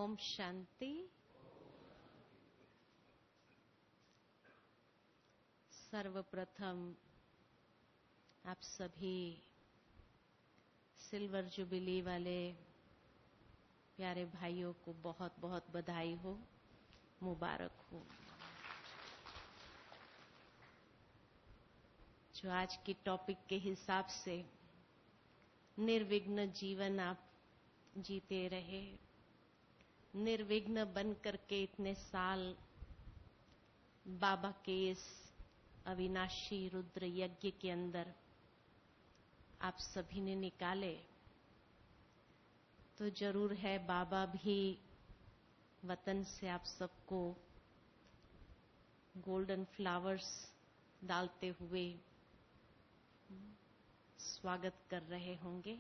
ओम शांति। सर्वप्रथम आप सभी सिल्वर जुबिली वाले प्यारे भाइयों को बहुत बहुत बधाई हो, मुबारक हो। जो आज की टॉपिक के हिसाब से निर्विघ्न जीवन आप जीते रहे, निर्विघ्न बन करके इतने साल बाबा के इस अविनाशी रुद्र यज्ञ के अंदर आप सभी ने निकाले, तो जरूर है बाबा भी वतन से आप सबको गोल्डन फ्लावर्स डालते हुए स्वागत कर रहे होंगे।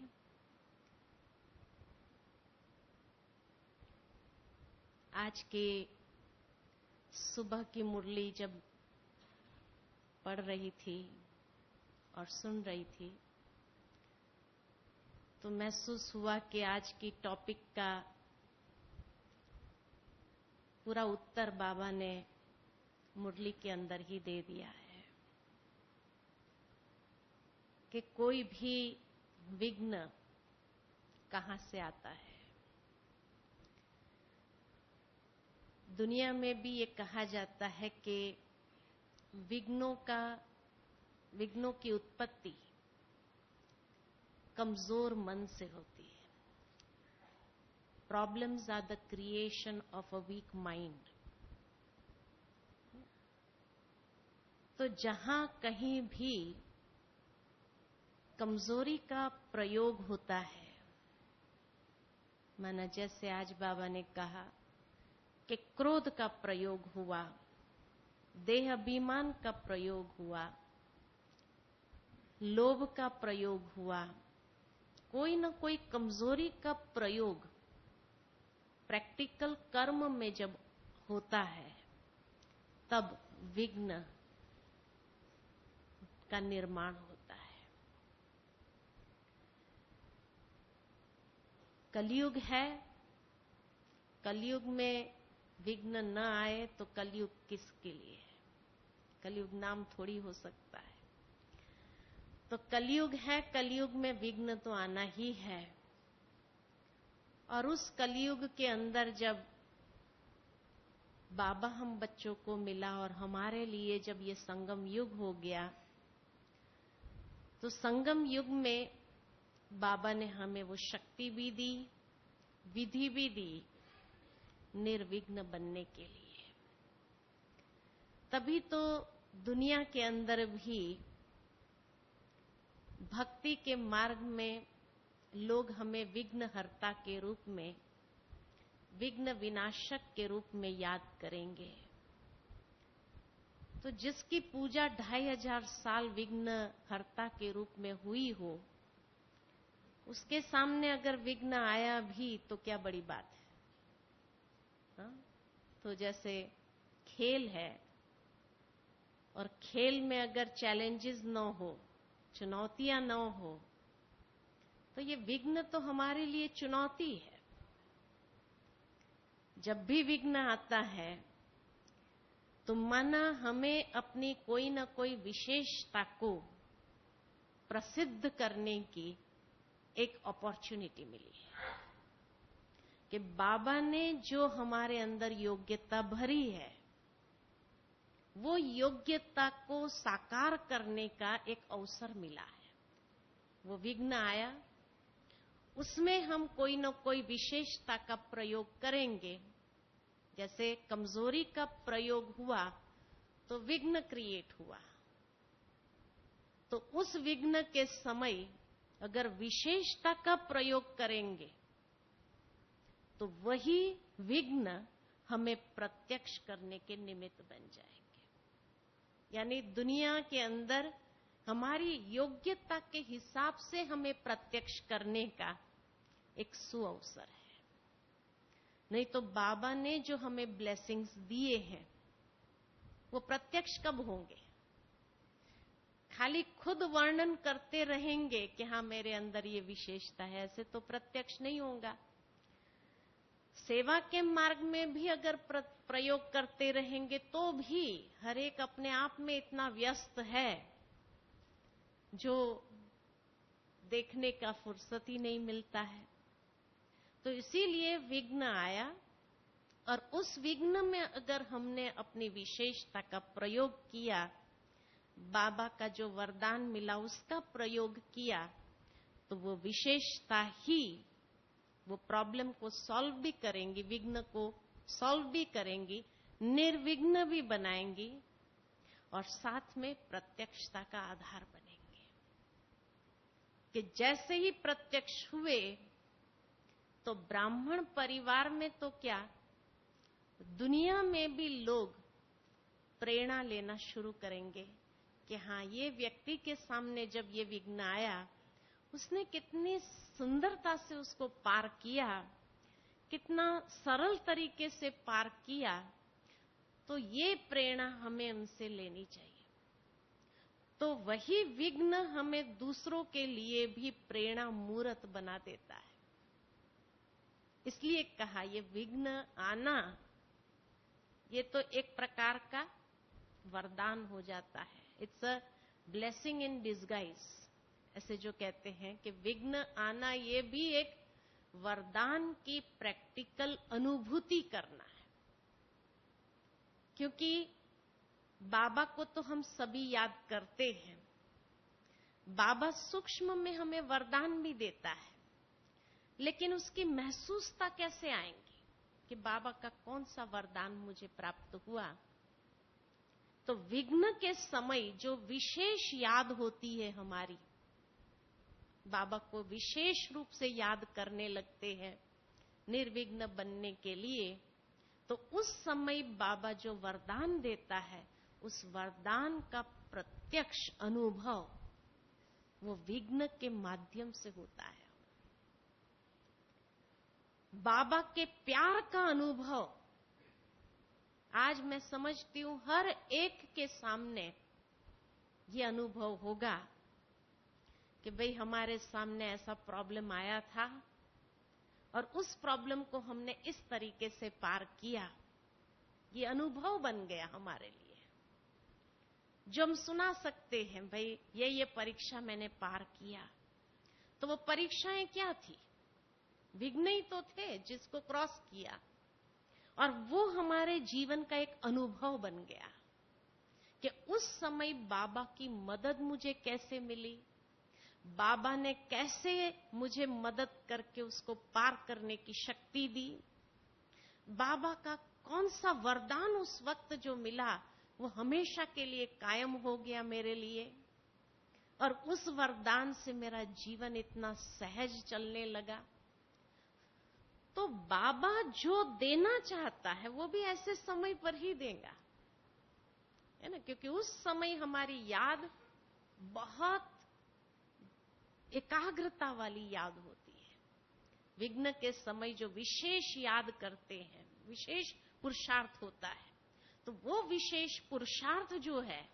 आज के सुबह की मुरली जब पढ़ रही थी और सुन रही थी तो महसूस हुआ कि आज की टॉपिक का पूरा उत्तर बाबा ने मुरली के अंदर ही दे दिया है कि कोई भी विघ्न कहां से आता है। दुनिया में भी ये कहा जाता है कि विघ्नों की उत्पत्ति कमजोर मन से होती है। Problems are the creation of a weak mind. तो जहां कहीं भी कमजोरी का प्रयोग होता है, माना जैसे आज बाबा ने कहा कि क्रोध का प्रयोग हुआ, देह अभिमान का प्रयोग हुआ, लोभ का प्रयोग हुआ, कोई न कोई कमजोरी का प्रयोग प्रैक्टिकल कर्म में जब होता है तब विघ्न का निर्माण होता है। कलयुग है, कलयुग में विघ्न न आए तो कलयुग किसके लिए है? कलयुग नाम थोड़ी हो सकता है। तो कलयुग है, कलयुग में विघ्न तो आना ही है। और उस कलयुग के अंदर जब बाबा हम बच्चों को मिला और हमारे लिए जब ये संगम युग हो गया, तो संगम युग में बाबा ने हमें वो शक्ति भी दी, विधि भी दी निर्विघ्न बनने के लिए। तभी तो दुनिया के अंदर भी भक्ति के मार्ग में लोग हमें विघ्नहर्ता के रूप में, विघ्न विनाशक के रूप में याद करेंगे। तो जिसकी पूजा 2500 साल विघ्नहर्ता के रूप में हुई हो, उसके सामने अगर विघ्न आया भी तो क्या बड़ी बात है। हाँ? तो जैसे खेल है और खेल में अगर चैलेंजेस न हो, चुनौतियां न हो, तो ये विघ्न तो हमारे लिए चुनौती है। जब भी विघ्न आता है तो माना हमें अपनी कोई न कोई विशेषता को प्रसिद्ध करने की एक अपॉर्चुनिटी मिली है कि बाबा ने जो हमारे अंदर योग्यता भरी है, वो योग्यता को साकार करने का एक अवसर मिला है। वो विघ्न आया, उसमें हम कोई न कोई विशेषता का प्रयोग करेंगे। जैसे कमजोरी का प्रयोग हुआ तो विघ्न क्रिएट हुआ, तो उस विघ्न के समय अगर विशेषता का प्रयोग करेंगे तो वही विघ्न हमें प्रत्यक्ष करने के निमित्त बन जाएंगे। यानी दुनिया के अंदर हमारी योग्यता के हिसाब से हमें प्रत्यक्ष करने का एक सुअवसर है। नहीं तो बाबा ने जो हमें ब्लेसिंग्स दिए हैं वो प्रत्यक्ष कब होंगे? खाली खुद वर्णन करते रहेंगे कि हाँ मेरे अंदर ये विशेषता है, ऐसे तो प्रत्यक्ष नहीं होगा। सेवा के मार्ग में भी अगर प्रयोग करते रहेंगे तो भी हर एक अपने आप में इतना व्यस्त है जो देखने का फुर्सत ही नहीं मिलता है। तो इसीलिए विघ्न आया, और उस विघ्न में अगर हमने अपनी विशेषता का प्रयोग किया, बाबा का जो वरदान मिला उसका प्रयोग किया, तो वो विशेषता ही वो प्रॉब्लम को सॉल्व भी करेंगी, विघ्न को सॉल्व भी करेंगी, निर्विघ्न भी बनाएंगी और साथ में प्रत्यक्षता का आधार बनेंगे। कि जैसे ही प्रत्यक्ष हुए तो ब्राह्मण परिवार में तो क्या, दुनिया में भी लोग प्रेरणा लेना शुरू करेंगे कि हाँ, ये व्यक्ति के सामने जब ये विघ्न आया, उसने कितनी सुंदरता से उसको पार किया, कितना सरल तरीके से पार किया, तो ये प्रेरणा हमें उनसे लेनी चाहिए। तो वही विघ्न हमें दूसरों के लिए भी प्रेरणा मूर्त बना देता है। इसलिए कहा ये विघ्न आना, ये तो एक प्रकार का वरदान हो जाता है। It's a blessing in disguise, ऐसे जो कहते हैं कि विघ्न आना ये भी एक वरदान की प्रैक्टिकल अनुभूति करना है। क्योंकि बाबा को तो हम सभी याद करते हैं, बाबा सूक्ष्म में हमें वरदान भी देता है, लेकिन उसकी महसूसता कैसे आएंगी कि बाबा का कौन सा वरदान मुझे प्राप्त हुआ। तो विघ्न के समय जो विशेष याद होती है हमारी, बाबा को विशेष रूप से याद करने लगते हैं निर्विघ्न बनने के लिए, तो उस समय बाबा जो वरदान देता है, उस वरदान का प्रत्यक्ष अनुभव वो विघ्न के माध्यम से होता है। बाबा के प्यार का अनुभव आज मैं समझती हूं हर एक के सामने ये अनुभव होगा कि भाई हमारे सामने ऐसा प्रॉब्लम आया था और उस प्रॉब्लम को हमने इस तरीके से पार किया। ये अनुभव बन गया हमारे लिए, जो हम सुना सकते हैं, भाई ये परीक्षा मैंने पार किया। तो वो परीक्षाएं क्या थी? विघ्न ही तो थे जिसको क्रॉस किया, और वो हमारे जीवन का एक अनुभव बन गया कि उस समय बाबा की मदद मुझे कैसे मिली, बाबा ने कैसे मुझे मदद करके उसको पार करने की शक्ति दी, बाबा का कौन सा वरदान उस वक्त जो मिला वो हमेशा के लिए कायम हो गया मेरे लिए, और उस वरदान से मेरा जीवन इतना सहज चलने लगा। तो बाबा जो देना चाहता है वो भी ऐसे समय पर ही देगा, है ना, क्योंकि उस समय हमारी याद बहुत एकाग्रता वाली याद होती है। विघ्न के समय जो विशेष याद करते हैं, विशेष पुरुषार्थ होता है, तो वो विशेष पुरुषार्थ जो है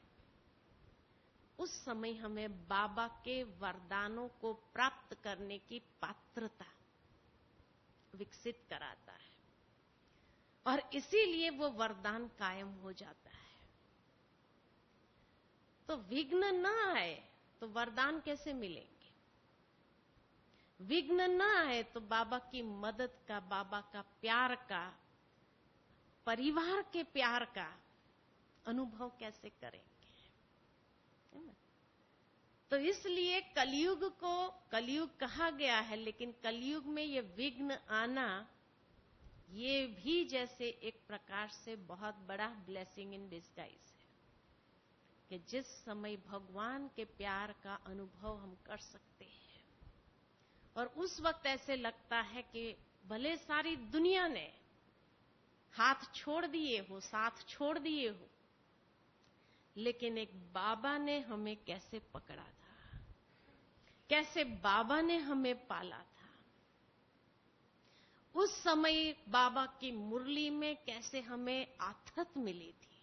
उस समय हमें बाबा के वरदानों को प्राप्त करने की पात्रता विकसित कराता है, और इसीलिए वो वरदान कायम हो जाता है। तो विघ्न ना आए तो वरदान कैसे मिलेंगे? विघ्न ना आए तो बाबा की मदद का, बाबा का प्यार का, परिवार के प्यार का अनुभव कैसे करेंगे, है ना? तो इसलिए कलयुग को कलयुग कहा गया है, लेकिन कलयुग में ये विघ्न आना ये भी जैसे एक प्रकार से बहुत बड़ा ब्लेसिंग इन डिस्गाइज है कि जिस समय भगवान के प्यार का अनुभव हम कर सकते हैं, और उस वक्त ऐसे लगता है कि भले सारी दुनिया ने हाथ छोड़ दिए हो, साथ छोड़ दिए हो, लेकिन एक बाबा ने हमें कैसे पकड़ा था, कैसे बाबा ने हमें पाला था। उस समय बाबा की मुरली में कैसे हमें आथत मिली थी,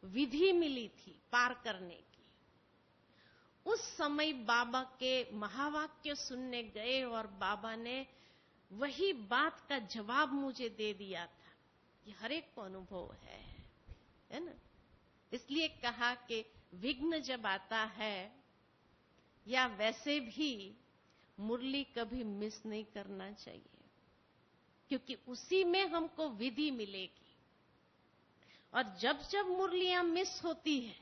विधि मिली थी पार करने की। उस समय बाबा के महावाक्य सुनने गए और बाबा ने वही बात का जवाब मुझे दे दिया था। ये हर एक को अनुभव है ना। इसलिए कहा कि विघ्न जब आता है, या वैसे भी मुरली कभी मिस नहीं करना चाहिए, क्योंकि उसी में हमको विधि मिलेगी। और जब जब मुरलियां मिस होती है,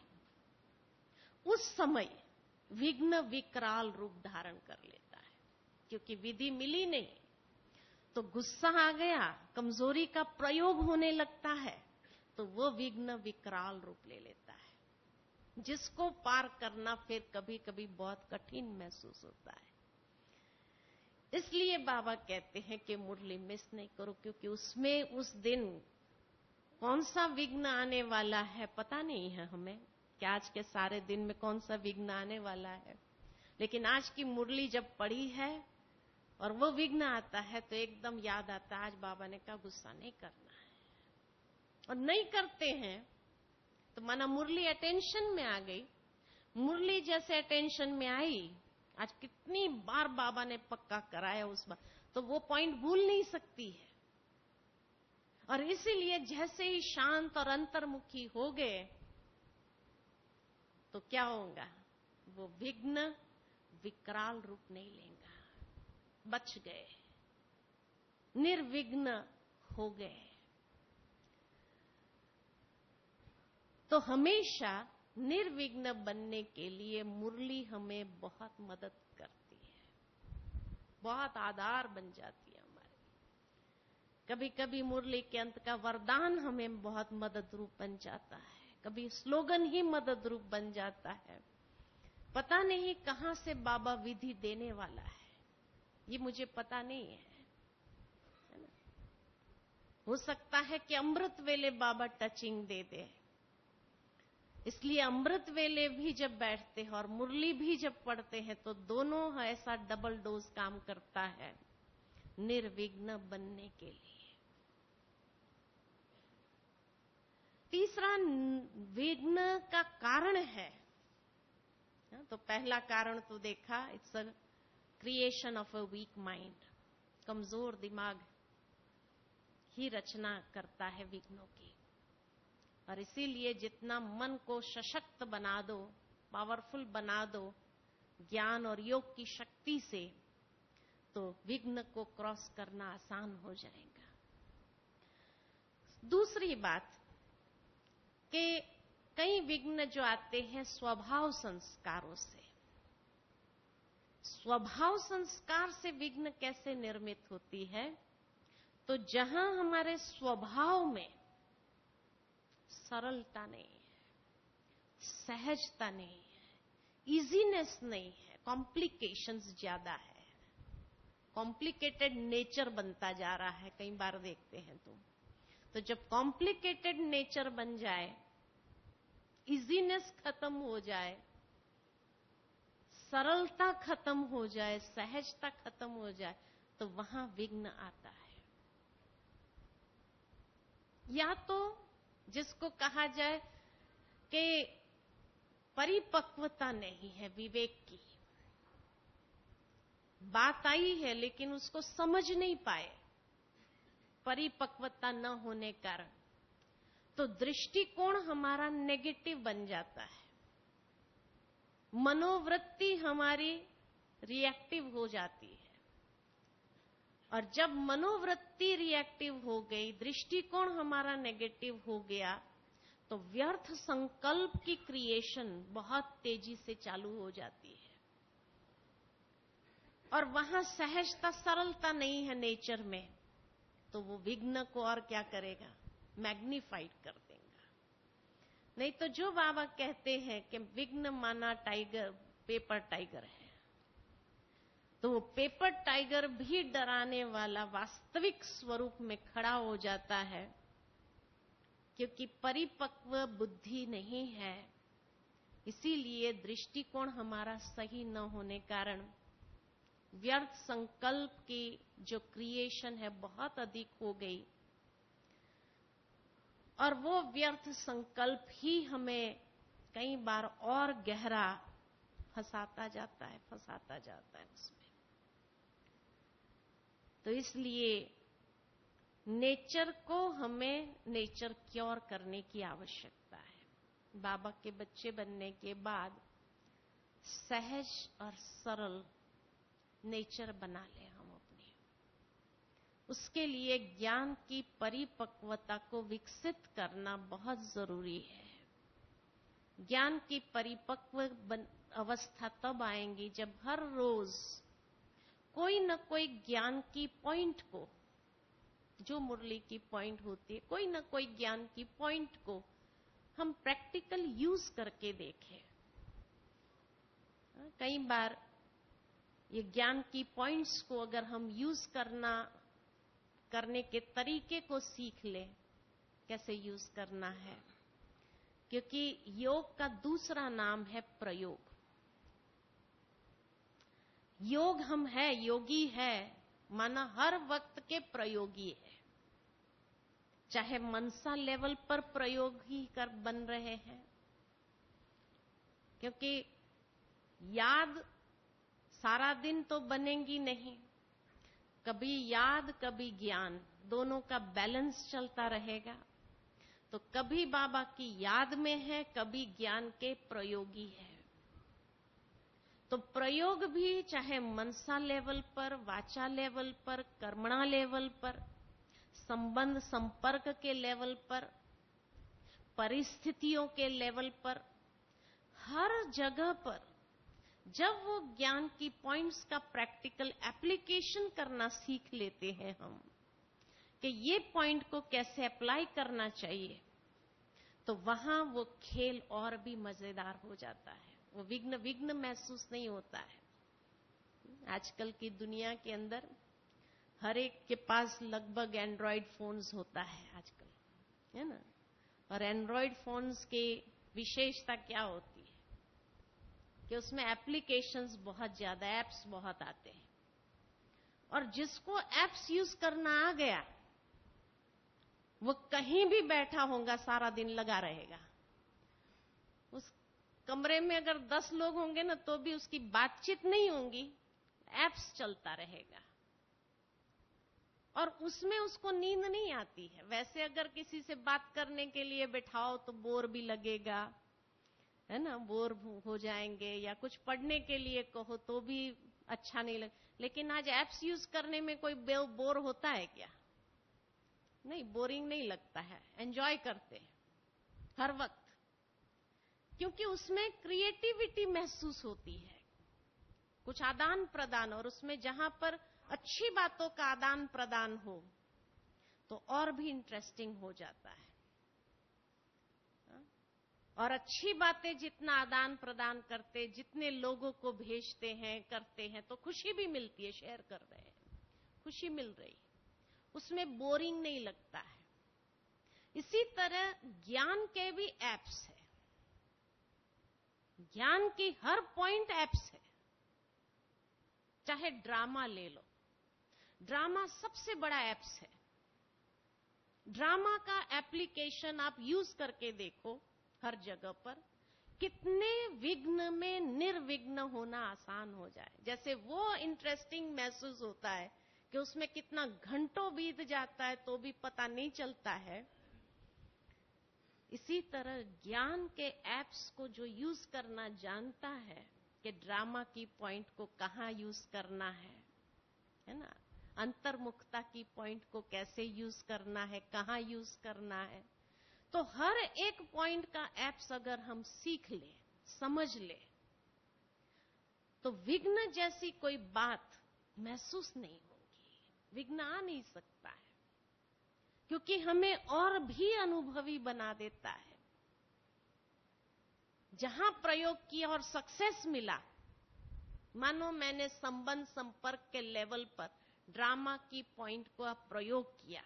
उस समय विघ्न विकराल रूप धारण कर लेता है। क्योंकि विधि मिली नहीं तो गुस्सा आ गया, कमजोरी का प्रयोग होने लगता है, तो वो विघ्न विकराल रूप ले लेता है, जिसको पार करना फिर कभी कभी बहुत कठिन महसूस होता है। इसलिए बाबा कहते हैं कि मुरली मिस नहीं करो, क्योंकि उसमें उस दिन कौन सा विघ्न आने वाला है पता नहीं है हमें, कि आज के सारे दिन में कौन सा विघ्न आने वाला है। लेकिन आज की मुरली जब पड़ी है और वो विघ्न आता है तो एकदम याद आता है, आज बाबा ने कहा गुस्सा नहीं करना है, और नहीं करते हैं तो माना मुरली अटेंशन में आ गई। मुरली जैसे अटेंशन में आई, आज कितनी बार बाबा ने पक्का कराया उस बार, तो वो पॉइंट भूल नहीं सकती है। और इसीलिए जैसे ही शांत और अंतर्मुखी हो गए तो क्या होगा, वो विघ्न विकराल रूप नहीं लेगा, बच गए, निर्विघ्न हो गए। तो हमेशा निर्विघ्न बनने के लिए मुरली हमें बहुत मदद करती है, बहुत आधार बन जाती है हमारी। कभी कभी मुरली के अंत का वरदान हमें बहुत मदद रूप बन जाता है, कभी स्लोगन ही मदद रूप बन जाता है। पता नहीं कहां से बाबा विधि देने वाला है, ये मुझे पता नहीं है ना? हो सकता है कि अमृत वेले बाबा टचिंग दे दे। इसलिए अमृत वेले भी जब बैठते हैं और मुरली भी जब पढ़ते हैं तो दोनों ऐसा डबल डोज काम करता है निर्विघ्न बनने के लिए। तीसरा विघ्न का कारण है, तो पहला कारण तो देखा, it's a creation of a weak mind. कमजोर दिमाग ही रचना करता है विघ्नों की। और इसीलिए जितना मन को सशक्त बना दो, पावरफुल बना दो ज्ञान और योग की शक्ति से, तो विघ्न को क्रॉस करना आसान हो जाएगा। दूसरी बात कि कई विघ्न जो आते हैं स्वभाव संस्कारों से। स्वभाव संस्कार से विघ्न कैसे निर्मित होती है, तो जहां हमारे स्वभाव में सरलता नहीं है, सहजता नहीं है, इजीनेस नहीं है, कॉम्प्लिकेशंस ज्यादा है, कॉम्प्लिकेटेड नेचर बनता जा रहा है। कई बार देखते हैं तो जब कॉम्प्लिकेटेड नेचर बन जाए, इजीनेस खत्म हो जाए, सरलता खत्म हो जाए, सहजता खत्म हो जाए, तो वहां विघ्न आता है। या तो जिसको कहा जाए कि परिपक्वता नहीं है, विवेक की बात आई है लेकिन उसको समझ नहीं पाए, परिपक्वता न होने कारण, तो दृष्टिकोण हमारा नेगेटिव बन जाता है, मनोवृत्ति हमारी रिएक्टिव हो जाती है। और जब मनोवृत्ति रिएक्टिव हो गई, दृष्टिकोण हमारा नेगेटिव हो गया, तो व्यर्थ संकल्प की क्रिएशन बहुत तेजी से चालू हो जाती है। और वहां सहजता, सरलता नहीं है नेचर में, तो वो विघ्न को और क्या करेगा, मैग्नीफाइड कर देगा। नहीं तो जो बाबा कहते हैं कि विघ्न माना टाइगर, पेपर टाइगर है, तो वो पेपर टाइगर भी डराने वाला वास्तविक स्वरूप में खड़ा हो जाता है, क्योंकि परिपक्व बुद्धि नहीं है। इसीलिए दृष्टिकोण हमारा सही न होने कारण व्यर्थ संकल्प की जो क्रिएशन है बहुत अधिक हो गई, और वो व्यर्थ संकल्प ही हमें कई बार और गहरा फंसाता जाता है उसमें। तो इसलिए नेचर को हमें नेचर क्योर करने की आवश्यकता है। बाबा के बच्चे बनने के बाद सहज और सरल नेचर बना ले हम अपनी। उसके लिए ज्ञान की परिपक्वता को विकसित करना बहुत जरूरी है। ज्ञान की परिपक्व अवस्था तब आएंगी जब हर रोज कोई न कोई ज्ञान की पॉइंट को, जो मुरली की पॉइंट होती है, कोई न कोई ज्ञान की पॉइंट को हम प्रैक्टिकल यूज करके देखें। कई बार ये ज्ञान की पॉइंट्स को अगर हम यूज करने के तरीके को सीख लें, कैसे यूज करना है, क्योंकि योग का दूसरा नाम है प्रयोग। योग हम है, योगी है, माना हर वक्त के प्रयोगी है। चाहे मनसा लेवल पर प्रयोगी कर बन रहे हैं, क्योंकि याद सारा दिन तो बनेंगी नहीं। कभी याद कभी ज्ञान, दोनों का बैलेंस चलता रहेगा। तो कभी बाबा की याद में है, कभी ज्ञान के प्रयोगी है। तो प्रयोग भी चाहे मनसा लेवल पर, वाचा लेवल पर, कर्मणा लेवल पर, संबंध संपर्क के लेवल पर, परिस्थितियों के लेवल पर, हर जगह पर जब वो ज्ञान की पॉइंट्स का प्रैक्टिकल एप्लीकेशन करना सीख लेते हैं हम, कि ये पॉइंट को कैसे अप्लाई करना चाहिए, तो वहां वो खेल और भी मजेदार हो जाता है। वो विघ्न महसूस नहीं होता है। आजकल की दुनिया के अंदर हर एक के पास लगभग एंड्रॉयड फोन्स होता है आजकल, है ना। और एंड्रॉयड फोन्स की विशेषता क्या होती है कि उसमें एप्लीकेशंस बहुत ज्यादा, एप्स बहुत आते हैं। और जिसको एप्स यूज करना आ गया, वो कहीं भी बैठा होगा, सारा दिन लगा रहेगा। उस कमरे में अगर 10 लोग होंगे ना, तो भी उसकी बातचीत नहीं होगी, एप्स चलता रहेगा। और उसमें उसको नींद नहीं आती है। वैसे अगर किसी से बात करने के लिए बिठाओ तो बोर भी लगेगा, है ना, बोर हो जाएंगे। या कुछ पढ़ने के लिए कहो तो भी अच्छा नहीं लगे। लेकिन आज एप्स यूज करने में कोई बोर होता है क्या? नहीं, बोरिंग नहीं लगता है, एंजॉय करते हैं हर वक्त, क्योंकि उसमें क्रिएटिविटी महसूस होती है, कुछ आदान प्रदान। और उसमें जहां पर अच्छी बातों का आदान प्रदान हो तो और भी इंटरेस्टिंग हो जाता है। और अच्छी बातें जितना आदान प्रदान करते, जितने लोगों को भेजते हैं, करते हैं, तो खुशी भी मिलती है। शेयर कर रहे हैं, खुशी मिल रही, उसमें बोरिंग नहीं लगता है। इसी तरह ज्ञान के भी एप्स है। ज्ञान की हर पॉइंट एप्स है। चाहे ड्रामा ले लो, ड्रामा सबसे बड़ा एप्स है। ड्रामा का एप्लीकेशन आप यूज करके देखो हर जगह पर, कितने विघ्न में निर्विघ्न होना आसान हो जाए। जैसे वो इंटरेस्टिंग महसूस होता है कि उसमें कितना घंटों बीत जाता है तो भी पता नहीं चलता है। इसी तरह ज्ञान के एप्स को जो यूज करना जानता है कि ड्रामा की पॉइंट को कहां यूज करना है ना, अंतर्मुखता की पॉइंट को कैसे यूज करना है, कहां यूज करना है, तो हर एक पॉइंट का एप्स अगर हम सीख ले, समझ ले, तो विघ्न जैसी कोई बात महसूस नहीं होगी। विघ्न आ नहीं सकता है, क्योंकि हमें और भी अनुभवी बना देता है। जहां प्रयोग किया और सक्सेस मिला, मानो मैंने संबंध संपर्क के लेवल पर ड्रामा की पॉइंट को प्रयोग किया,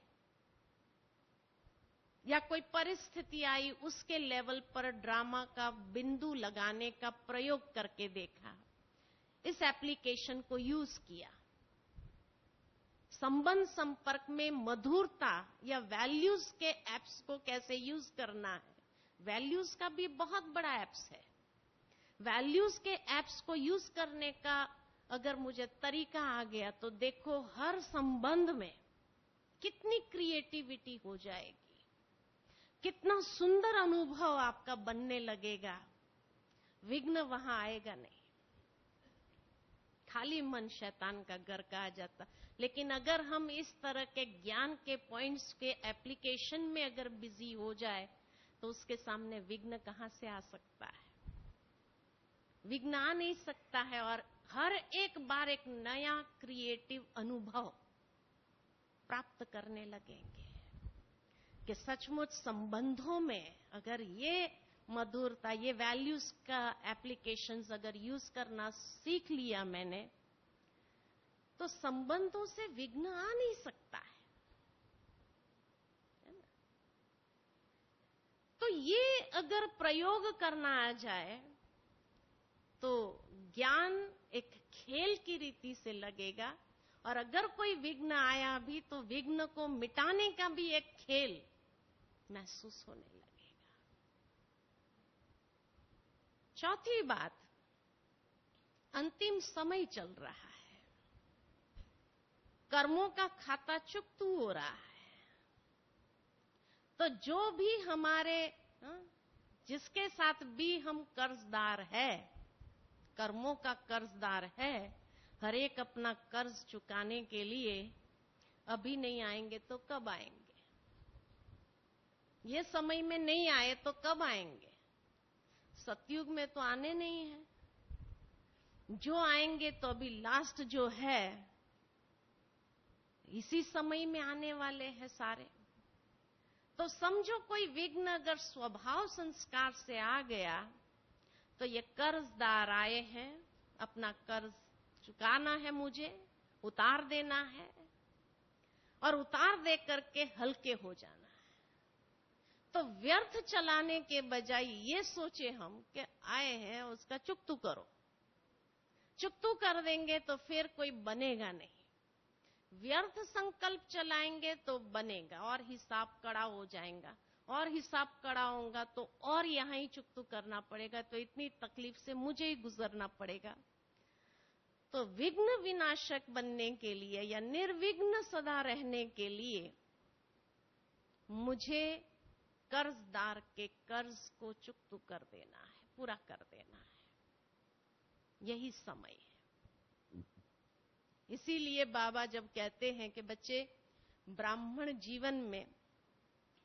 या कोई परिस्थिति आई उसके लेवल पर ड्रामा का बिंदु लगाने का प्रयोग करके देखा, इस एप्लीकेशन को यूज किया। संबंध संपर्क में मधुरता या वैल्यूज के एप्स को कैसे यूज करना है, वैल्यूज का भी बहुत बड़ा एप्स है। वैल्यूज के एप्स को यूज करने का अगर मुझे तरीका आ गया तो देखो हर संबंध में कितनी क्रिएटिविटी हो जाएगी, कितना सुंदर अनुभव आपका बनने लगेगा। विघ्न वहां आएगा नहीं, खाली मन शैतान का घर कहा जाता। लेकिन अगर हम इस तरह के ज्ञान के पॉइंट्स के एप्लीकेशन में अगर बिजी हो जाए तो उसके सामने विघ्न कहां से आ सकता है? विघ्न आ नहीं सकता है। और हर एक बार एक नया क्रिएटिव अनुभव प्राप्त करने लगेंगे कि सचमुच संबंधों में अगर ये मधुरता, ये वैल्यूज का एप्लीकेशंस अगर यूज करना सीख लिया मैंने, तो संबंधों से विघ्न आ नहीं सकता है ना? तो ये अगर प्रयोग करना आ जाए तो ज्ञान एक खेल की रीति से लगेगा। और अगर कोई विघ्न आया भी तो विघ्न को मिटाने का भी एक खेल महसूस होने लगेगा। चौथी बात, अंतिम समय चल रहा है, कर्मों का खाता चुकतू हो रहा है। तो जो भी हमारे जिसके साथ भी हम कर्जदार है, कर्मों का कर्जदार है, हर एक अपना कर्ज चुकाने के लिए अभी नहीं आएंगे तो कब आएंगे? ये समय में नहीं आए तो कब आएंगे? सतयुग में तो आने नहीं है। जो आएंगे तो अभी लास्ट जो है इसी समय में आने वाले हैं सारे। तो समझो कोई विघ्न अगर स्वभाव संस्कार से आ गया तो ये कर्जदार आए हैं, अपना कर्ज चुकाना है, मुझे उतार देना है और उतार दे करके हल्के हो जाना है। तो व्यर्थ चलाने के बजाय ये सोचे हम कि आए हैं उसका चुकतू करो। चुकतू कर देंगे तो फिर कोई बनेगा नहीं। व्यर्थ संकल्प चलाएंगे तो बनेगा और हिसाब कड़ा हो जाएगा, और हिसाब कड़ा होगा तो और यहां ही चुकतू करना पड़ेगा, तो इतनी तकलीफ से मुझे ही गुजरना पड़ेगा। तो विघ्न विनाशक बनने के लिए या निर्विघ्न सदा रहने के लिए मुझे कर्जदार के कर्ज को चुकतू कर देना है, पूरा कर देना है। यही समय है। इसीलिए बाबा जब कहते हैं कि बच्चे, ब्राह्मण जीवन में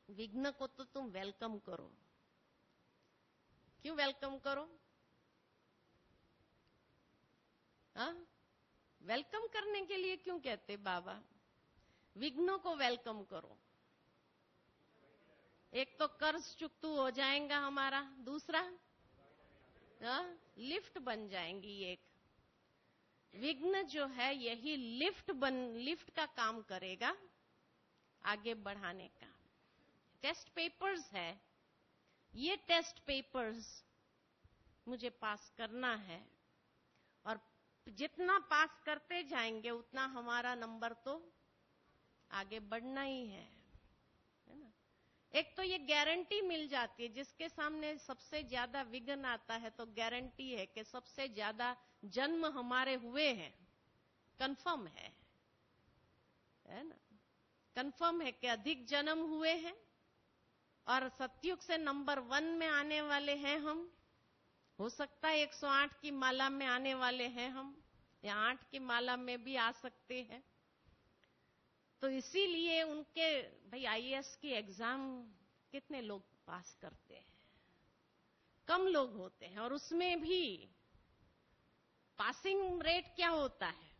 विघ्न को तो तुम वेलकम करो। क्यों वेलकम करो? वेलकम करने के लिए क्यों कहते बाबा? विघ्नों को वेलकम करो। एक तो कर्ज चुकतू हो जाएगा हमारा, दूसरा लिफ्ट बन जाएंगी। एक विघ्न जो है यही लिफ्ट का काम करेगा, आगे बढ़ाने का। टेस्ट पेपर्स है, ये टेस्ट पेपर्स मुझे पास करना है, और जितना पास करते जाएंगे उतना हमारा नंबर तो आगे बढ़ना ही है ना? एक तो ये गारंटी मिल जाती है, जिसके सामने सबसे ज्यादा विघ्न आता है तो गारंटी है कि सबसे ज्यादा जन्म हमारे हुए हैं, कंफर्म है ना? कंफर्म है कि अधिक जन्म हुए हैं और सतयुग से नंबर 1 में आने वाले हैं हम। हो सकता है 108 की माला में आने वाले हैं हम, या 8 की माला में भी आ सकते हैं। तो इसीलिए उनके भाई आईएएस की एग्जाम कितने लोग पास करते हैं? कम लोग होते हैं, और उसमें भी पासिंग रेट क्या होता है?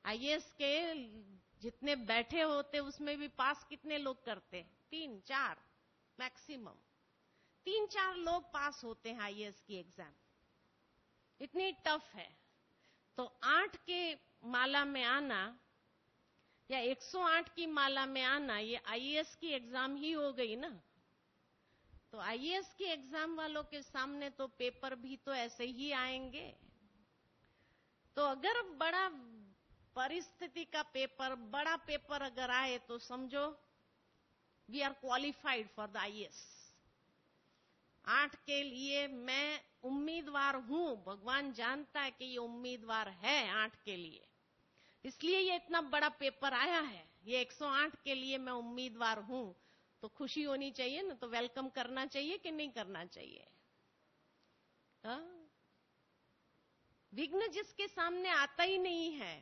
आईएएस के जितने बैठे होते उसमें भी पास कितने लोग करते हैं? 3-4 मैक्सिमम, 3-4 लोग पास होते हैं आईएएस की एग्जाम। इतनी टफ है। तो 8 के माला में आना या 108 की माला में आना, ये आईएएस की एग्जाम ही हो गई ना। तो आईएएस की एग्जाम वालों के सामने तो पेपर भी तो ऐसे ही आएंगे। तो अगर बड़ा परिस्थिति का पेपर, बड़ा पेपर अगर आए तो समझो we are qualified for the IAS. 8 के लिए मैं उम्मीदवार हूं, भगवान जानता है कि ये उम्मीदवार है 8 के लिए, इसलिए ये इतना बड़ा पेपर आया है, ये 108 के लिए मैं उम्मीदवार हूं, तो खुशी होनी चाहिए ना, तो वेलकम करना चाहिए कि नहीं करना चाहिए? विघ्न जिसके सामने आता ही नहीं है,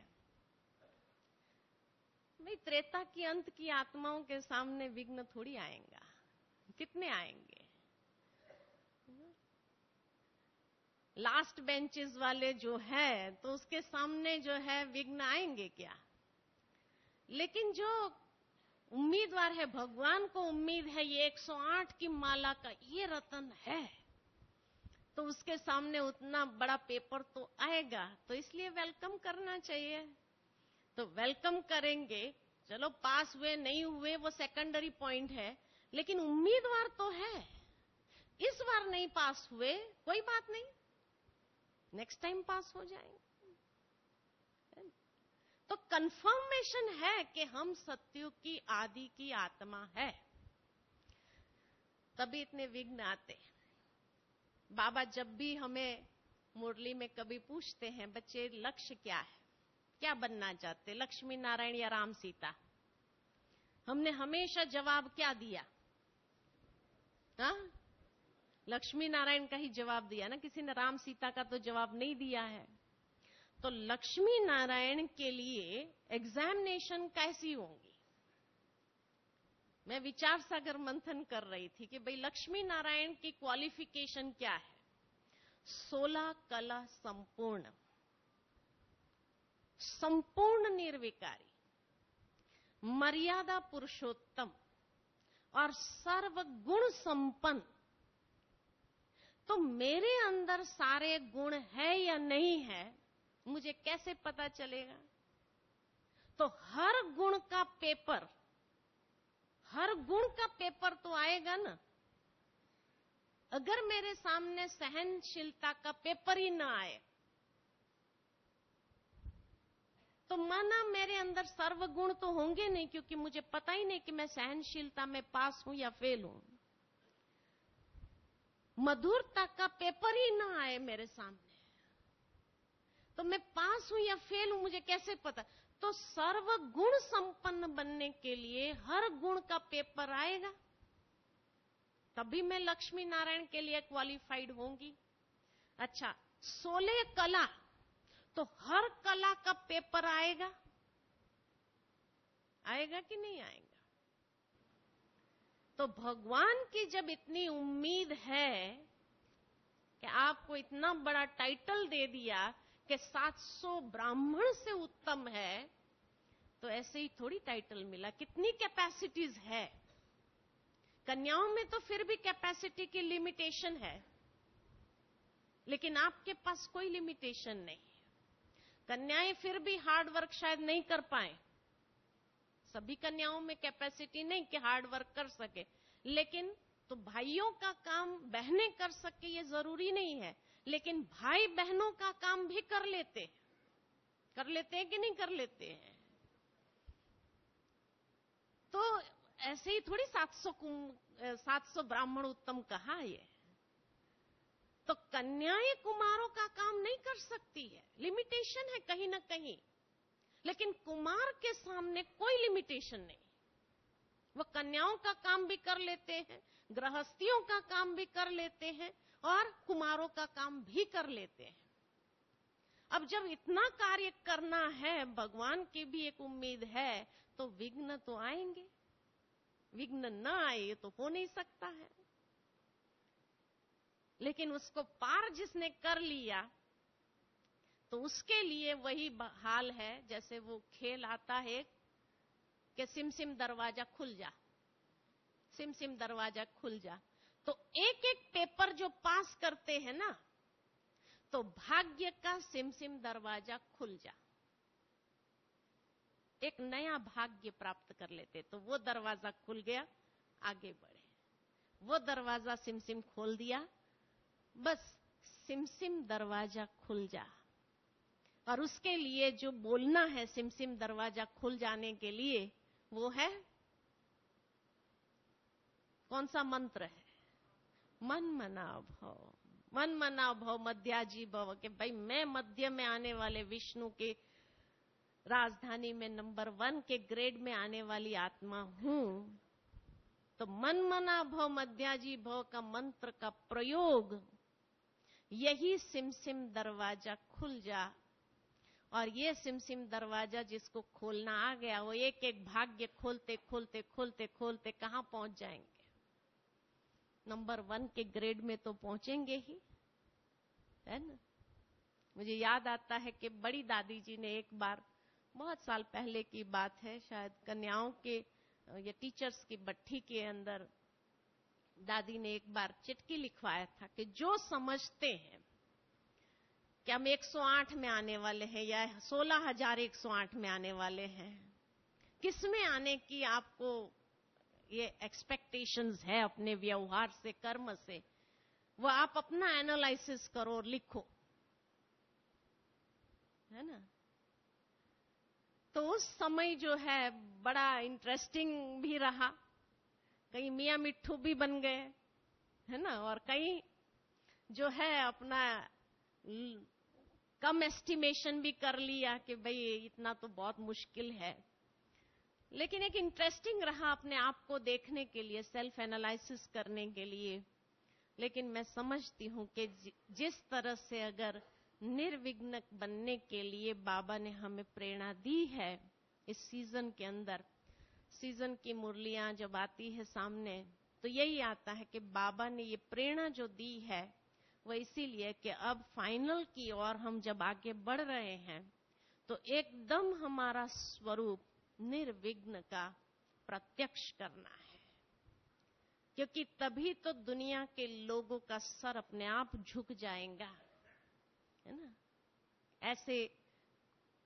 भाई त्रेता की अंत की आत्माओं के सामने विघ्न थोड़ी आएगा, कितने आएंगे? लास्ट बेंचेस वाले जो है तो उसके सामने जो है विघ्न आएंगे क्या? लेकिन जो उम्मीदवार है, भगवान को उम्मीद है ये 108 की माला का ये रतन है, तो उसके सामने उतना बड़ा पेपर तो आएगा, तो इसलिए वेलकम करना चाहिए। तो वेलकम करेंगे, चलो पास हुए नहीं हुए वो सेकेंडरी पॉइंट है, लेकिन उम्मीदवार तो है। इस बार नहीं पास हुए कोई बात नहीं, नेक्स्ट टाइम पास हो जाएंगे। तो कंफर्मेशन है कि हम सत्युग की आदि की आत्मा है, तभी इतने विघ्न आते। बाबा जब भी हमें मुरली में कभी पूछते हैं, बच्चे लक्ष्य क्या है, क्या बनना चाहते, लक्ष्मी नारायण या राम सीता, हमने हमेशा जवाब क्या दिया? लक्ष्मी नारायण का ही जवाब दिया ना, किसी ने राम सीता का तो जवाब नहीं दिया है। तो लक्ष्मी नारायण के लिए एग्जामिनेशन कैसी होंगी? मैं विचार सागर मंथन कर रही थी कि भाई लक्ष्मी नारायण की क्वालिफिकेशन क्या है? 16 कला संपूर्ण, संपूर्ण निर्विकारी, मर्यादा पुरुषोत्तम और सर्व गुण संपन्न। तो मेरे अंदर सारे गुण है या नहीं है, मुझे कैसे पता चलेगा? तो हर गुण का पेपर, हर गुण का पेपर तो आएगा ना। अगर मेरे सामने सहनशीलता का पेपर ही ना आए, तो माना मेरे अंदर सर्वगुण तो होंगे नहीं, क्योंकि मुझे पता ही नहीं कि मैं सहनशीलता में पास हूं या फेल हूं। मधुरता का पेपर ही ना आए मेरे सामने, तो मैं पास हूं या फेल हूं मुझे कैसे पता? तो सर्वगुण संपन्न बनने के लिए हर गुण का पेपर आएगा, तभी मैं लक्ष्मी नारायण के लिए क्वालिफाइड होंगी। अच्छा, 16 कला, तो हर कला का पेपर आएगा, आएगा कि नहीं आएगा? तो भगवान की जब इतनी उम्मीद है कि आपको इतना बड़ा टाइटल दे दिया कि 700 ब्राह्मण से उत्तम है, तो ऐसे ही थोड़ी टाइटल मिला, कितनी कैपेसिटीज है। कन्याओं में तो फिर भी कैपेसिटी की लिमिटेशन है, लेकिन आपके पास कोई लिमिटेशन नहीं। कन्याएं फिर भी हार्ड वर्क शायद नहीं कर पाए, सभी कन्याओं में कैपेसिटी नहीं कि हार्ड वर्क कर सके, लेकिन तो भाइयों का काम बहनें कर सके ये जरूरी नहीं है, लेकिन भाई बहनों का काम भी कर लेते हैं कि नहीं कर लेते हैं? तो ऐसे ही थोड़ी 700 ब्राह्मण उत्तम कहा ये। तो कन्याएं कुमारों का काम नहीं कर सकती है, लिमिटेशन है कहीं ना कहीं, लेकिन कुमार के सामने कोई लिमिटेशन नहीं। वो कन्याओं का काम भी कर लेते हैं, गृहस्थियों का काम भी कर लेते हैं, और कुमारों का काम भी कर लेते हैं। अब जब इतना कार्य करना है, भगवान की भी एक उम्मीद है, तो विघ्न तो आएंगे। विघ्न न आए तो हो नहीं सकता है। लेकिन उसको पार जिसने कर लिया, तो उसके लिए वही हाल है जैसे वो खेल आता है कि सिम सिम दरवाजा खुल जा, सिम सिम दरवाजा खुल जा। तो एक एक पेपर जो पास करते हैं ना, तो भाग्य का सिम सिम दरवाजा खुल जा, एक नया भाग्य प्राप्त कर लेते। तो वो दरवाजा खुल गया, आगे बढ़े। वो दरवाजा सिम सिम खोल दिया, बस सिम सिम दरवाजा खुल जा। और उसके लिए जो बोलना है सिम सिम दरवाजा खुल जाने के लिए, वो है कौन सा मंत्र है? मन मना भव, मन मना भव मध्याजी भव, कि भाई मैं मध्य में आने वाले विष्णु के राजधानी में नंबर 1 के ग्रेड में आने वाली आत्मा हूं। तो मन मना भव मध्याजी भव का मंत्र का प्रयोग, यही सिमसिम दरवाजा खुल जा, और ये सिमसिम दरवाजा जिसको खोलना आ गया वो एक एक भाग्य खोलते खोलते खोलते खोलते कहां पहुंच जाएंगे? नंबर 1 के ग्रेड में तो पहुंचेंगे ही, है ना। मुझे याद आता है कि बड़ी दादी जी ने एक बार, बहुत साल पहले की बात है, शायद कन्याओं के या टीचर्स की भट्ठी के अंदर दादी ने एक बार चिट्ठी लिखवाया था कि जो समझते हैं कि हम 108 में आने वाले हैं या 16,108 में आने वाले हैं, किसमें आने की आपको ये एक्सपेक्टेशंस है अपने व्यवहार से, कर्म से, वो आप अपना एनालिसिस करो और लिखो, है ना। तो उस समय जो है बड़ा इंटरेस्टिंग भी रहा, कई मियां मिट्ठू भी बन गए, है ना, और कई जो है अपना कम एस्टिमेशन भी कर लिया कि भाई इतना तो बहुत मुश्किल है। लेकिन एक इंटरेस्टिंग रहा अपने आप को देखने के लिए, सेल्फ एनालिसिस करने के लिए। लेकिन मैं समझती हूं कि जिस तरह से अगर निर्विघ्न बनने के लिए बाबा ने हमें प्रेरणा दी है इस सीजन के अंदर, सीजन की मुरलियां जब आती है सामने, तो यही आता है कि बाबा ने ये प्रेरणा जो दी है वो इसीलिए कि अब फाइनल की ओर हम जब आगे बढ़ रहे हैं तो एकदम हमारा स्वरूप निर्विघ्न का प्रत्यक्ष करना है, क्योंकि तभी तो दुनिया के लोगों का सर अपने आप झुक जाएगा, है ना। ऐसे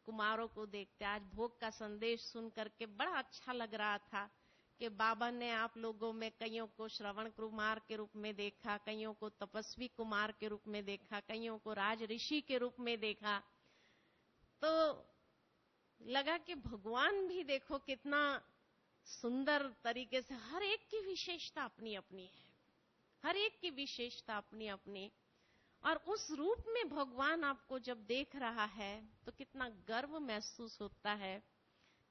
कुमारों को देखते, आज भोग का संदेश सुन करके बड़ा अच्छा लग रहा था कि बाबा ने आप लोगों में कईयों को श्रवण कुमार के रूप में देखा, कईयों को तपस्वी कुमार के रूप में देखा, कईयों को राज ऋषि के रूप में देखा। तो लगा कि भगवान भी देखो कितना सुंदर तरीके से, हर एक की विशेषता अपनी अपनी है, हर एक की विशेषता अपनी अपनी, और उस रूप में भगवान आपको जब देख रहा है तो कितना गर्व महसूस होता है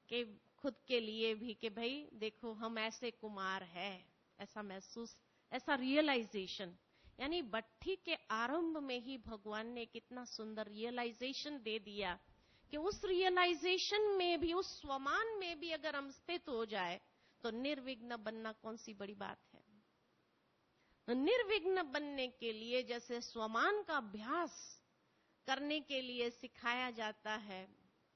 कि खुद के लिए भी कि भाई देखो हम ऐसे कुमार हैं, ऐसा महसूस, ऐसा रियलाइजेशन। यानी भट्ठी के आरंभ में ही भगवान ने कितना सुंदर रियलाइजेशन दे दिया कि उस रियलाइजेशन में भी, उस स्वमान में भी अगर हम स्थित हो जाए तो निर्विघ्न बनना कौन सी बड़ी बात है। तो निर्विघ्न बनने के लिए जैसे स्वमान का अभ्यास करने के लिए सिखाया जाता है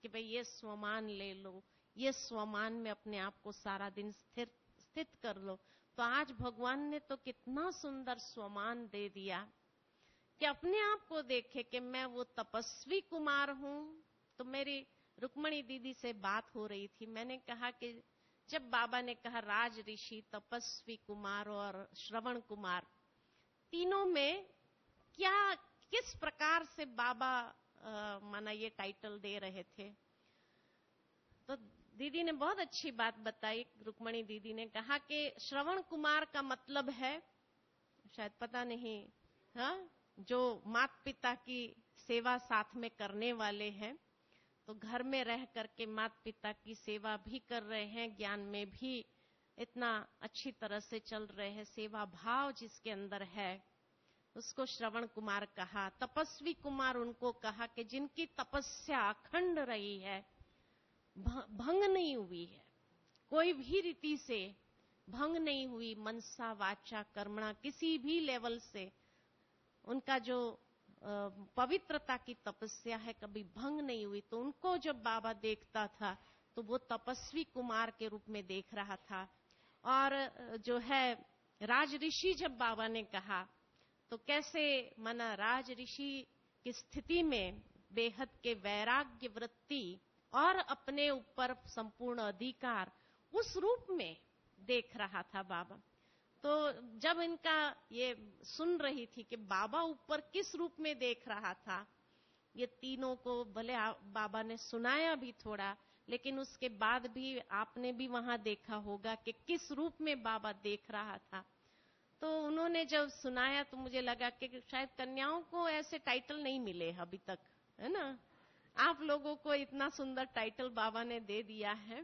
कि भाई ये स्वमान ले लो, ये स्वमान में अपने आप को सारा दिन स्थित कर लो, तो आज भगवान ने तो कितना सुंदर स्वमान दे दिया कि अपने आप को देखे कि मैं वो तपस्वी कुमार हूं। तो मेरी रुक्मणी दीदी से बात हो रही थी, मैंने कहा कि जब बाबा ने कहा राज ऋषि, तपस्वी कुमार और श्रवण कुमार, तीनों में क्या, किस प्रकार से बाबा माना ये टाइटल दे रहे थे। तो दीदी ने बहुत अच्छी बात बताई, रुक्मणी दीदी ने कहा कि श्रवण कुमार का मतलब है, शायद पता नहीं, हाँ, जो माता पिता की सेवा साथ में करने वाले हैं, तो घर में रह करके माता पिता की सेवा भी कर रहे हैं, ज्ञान में भी इतना अच्छी तरह से चल रहे हैं, सेवा भाव जिसके अंदर है उसको श्रवण कुमार कहा। तपस्वी कुमार उनको कहा कि जिनकी तपस्या अखंड रही है, भंग नहीं हुई है, कोई भी रीति से भंग नहीं हुई, मनसा वाचा कर्मणा किसी भी लेवल से उनका जो पवित्रता की तपस्या है कभी भंग नहीं हुई। तो उनको जब बाबा देखता था तो वो तपस्वी कुमार के रूप में देख रहा था। और जो है राज ऋषि जब बाबा ने कहा तो कैसे माना राज ऋषि की स्थिति में बेहद के वैराग्य वृत्ति और अपने ऊपर संपूर्ण अधिकार उस रूप में देख रहा था बाबा। तो जब इनका ये सुन रही थी कि बाबा ऊपर किस रूप में देख रहा था, ये तीनों को भले बाबा ने सुनाया भी थोड़ा, लेकिन उसके बाद भी आपने भी वहां देखा होगा कि किस रूप में बाबा देख रहा था। तो उन्होंने जब सुनाया तो मुझे लगा कि शायद कन्याओं को ऐसे टाइटल नहीं मिले अभी तक, है ना। आप लोगों को इतना सुंदर टाइटल बाबा ने दे दिया है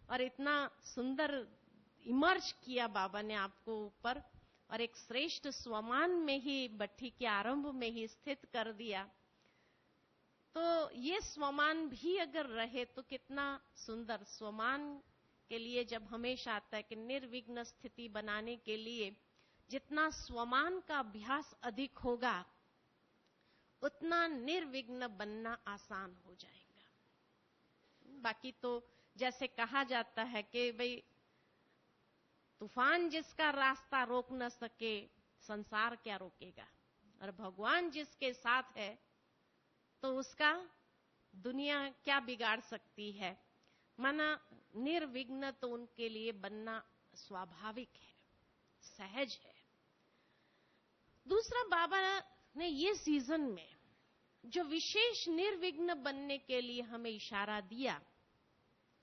और इतना सुंदर इमर्ज किया बाबा ने आपको ऊपर, और एक श्रेष्ठ स्वमान में ही भट्ठी के आरंभ में ही स्थित कर दिया। तो ये स्वमान भी अगर रहे तो कितना सुंदर। स्वमान के लिए जब हमेशा आता है कि निर्विघ्न स्थिति बनाने के लिए जितना स्वमान का अभ्यास अधिक होगा उतना निर्विघ्न बनना आसान हो जाएगा। बाकी तो जैसे कहा जाता है कि भाई तूफान जिसका रास्ता रोक न सके संसार क्या रोकेगा, और भगवान जिसके साथ है तो उसका दुनिया क्या बिगाड़ सकती है। माना निर्विघ्न तो उनके लिए बनना स्वाभाविक है, सहज है। दूसरा, बाबा ने ये सीजन में जो विशेष निर्विघ्न बनने के लिए हमें इशारा दिया,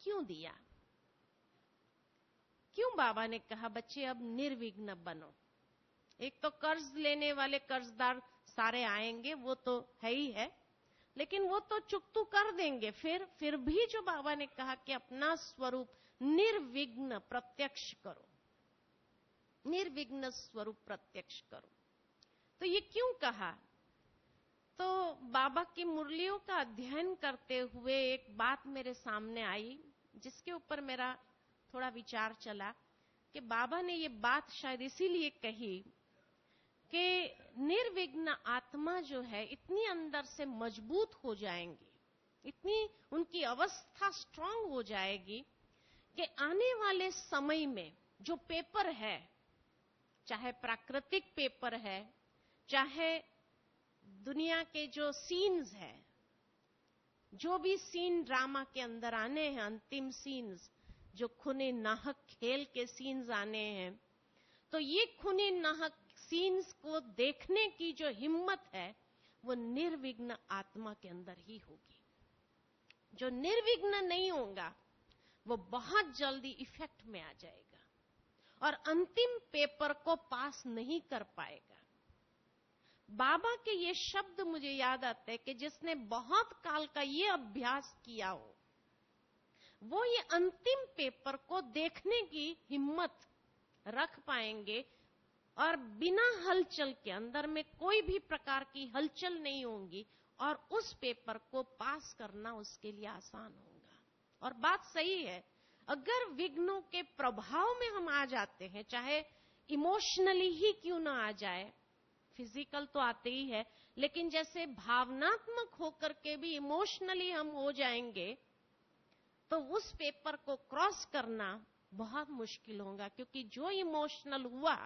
क्यों दिया? क्यों बाबा ने कहा बच्चे अब निर्विघ्न बनो? एक तो कर्ज लेने वाले कर्जदार सारे आएंगे, वो तो है ही है, लेकिन वो तो चुकतू कर देंगे। फिर भी जो बाबा ने कहा कि अपना स्वरूप निर्विघ्न प्रत्यक्ष करो, निर्विघ्न स्वरूप प्रत्यक्ष करो। तो ये क्यों कहा? तो बाबा की मुरलियों का अध्ययन करते हुए एक बात मेरे सामने आई जिसके ऊपर मेरा थोड़ा विचार चला कि बाबा ने ये बात शायद इसीलिए कही कि निर्विघ्न आत्मा जो है इतनी अंदर से मजबूत हो जाएंगी, इतनी उनकी अवस्था स्ट्रांग हो जाएगी कि आने वाले समय में जो पेपर है, चाहे प्राकृतिक पेपर है, चाहे दुनिया के जो सीन्स है, जो भी सीन ड्रामा के अंदर आने हैं, अंतिम सीन्स जो खूनी नाहक खेल के सीन्स आने हैं, तो ये खूनी नाहक सीन्स को देखने की जो हिम्मत है वो निर्विघ्न आत्मा के अंदर ही होगी। जो निर्विघ्न नहीं होगा वो बहुत जल्दी इफेक्ट में आ जाएगा और अंतिम पेपर को पास नहीं कर पाएगा। बाबा के ये शब्द मुझे याद आते हैं कि जिसने बहुत काल का ये अभ्यास किया हो वो ये अंतिम पेपर को देखने की हिम्मत रख पाएंगे और बिना हलचल के, अंदर में कोई भी प्रकार की हलचल नहीं होगी और उस पेपर को पास करना उसके लिए आसान होगा। और बात सही है, अगर विघ्नों के प्रभाव में हम आ जाते हैं, चाहे इमोशनली ही क्यों ना आ जाए, फिजिकल तो आते ही है, लेकिन जैसे भावनात्मक होकर के भी इमोशनली हम हो जाएंगे तो उस पेपर को क्रॉस करना बहुत मुश्किल होगा। क्योंकि जो इमोशनल हुआ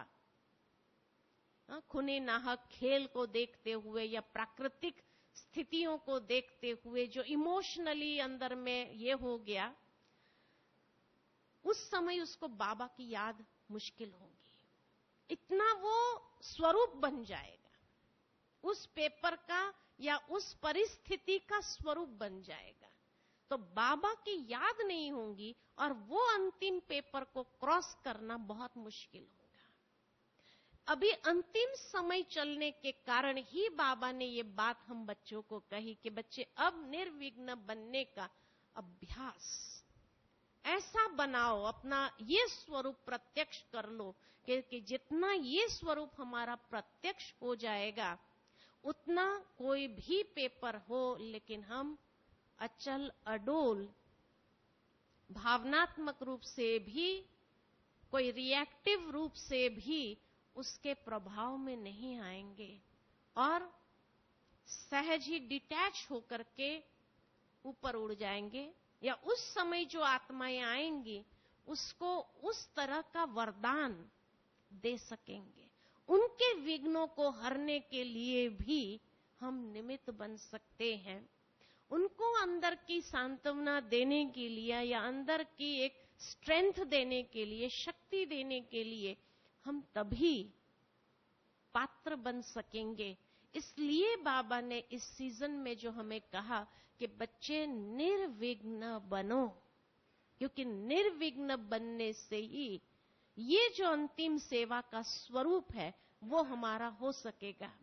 खूनी नाहक खेल को देखते हुए या प्राकृतिक स्थितियों को देखते हुए जो इमोशनली अंदर में ये हो गया, उस समय उसको बाबा की याद मुश्किल होगी। इतना वो स्वरूप बन जाएगा, उस पेपर का या उस परिस्थिति का स्वरूप बन जाएगा, तो बाबा की याद नहीं होगी और वो अंतिम पेपर को क्रॉस करना बहुत मुश्किल होगा। अभी अंतिम समय चलने के कारण ही बाबा ने ये बात हम बच्चों को कही कि बच्चे अब निर्विघ्न बनने का अभ्यास ऐसा बनाओ, अपना ये स्वरूप प्रत्यक्ष कर लो कि जितना ये स्वरूप हमारा प्रत्यक्ष हो जाएगा उतना कोई भी पेपर हो लेकिन हम अचल अडोल, भावनात्मक रूप से भी, कोई रिएक्टिव रूप से भी उसके प्रभाव में नहीं आएंगे और सहज ही डिटैच होकर के ऊपर उड़ जाएंगे। या उस समय जो आत्माएं आएंगी उसको उस तरह का वरदान दे सकेंगे, उनके विघ्नों को हरने के लिए भी हम निमित्त बन सकते हैं। उनको अंदर की सांत्वना देने के लिए या अंदर की एक स्ट्रेंथ देने के लिए, शक्ति देने के लिए हम तभी पात्र बन सकेंगे। इसलिए बाबा ने इस सीजन में जो हमें कहा कि बच्चे निर्विघ्न बनो, क्योंकि निर्विघ्न बनने से ही ये जो अंतिम सेवा का स्वरूप है वो हमारा हो सकेगा।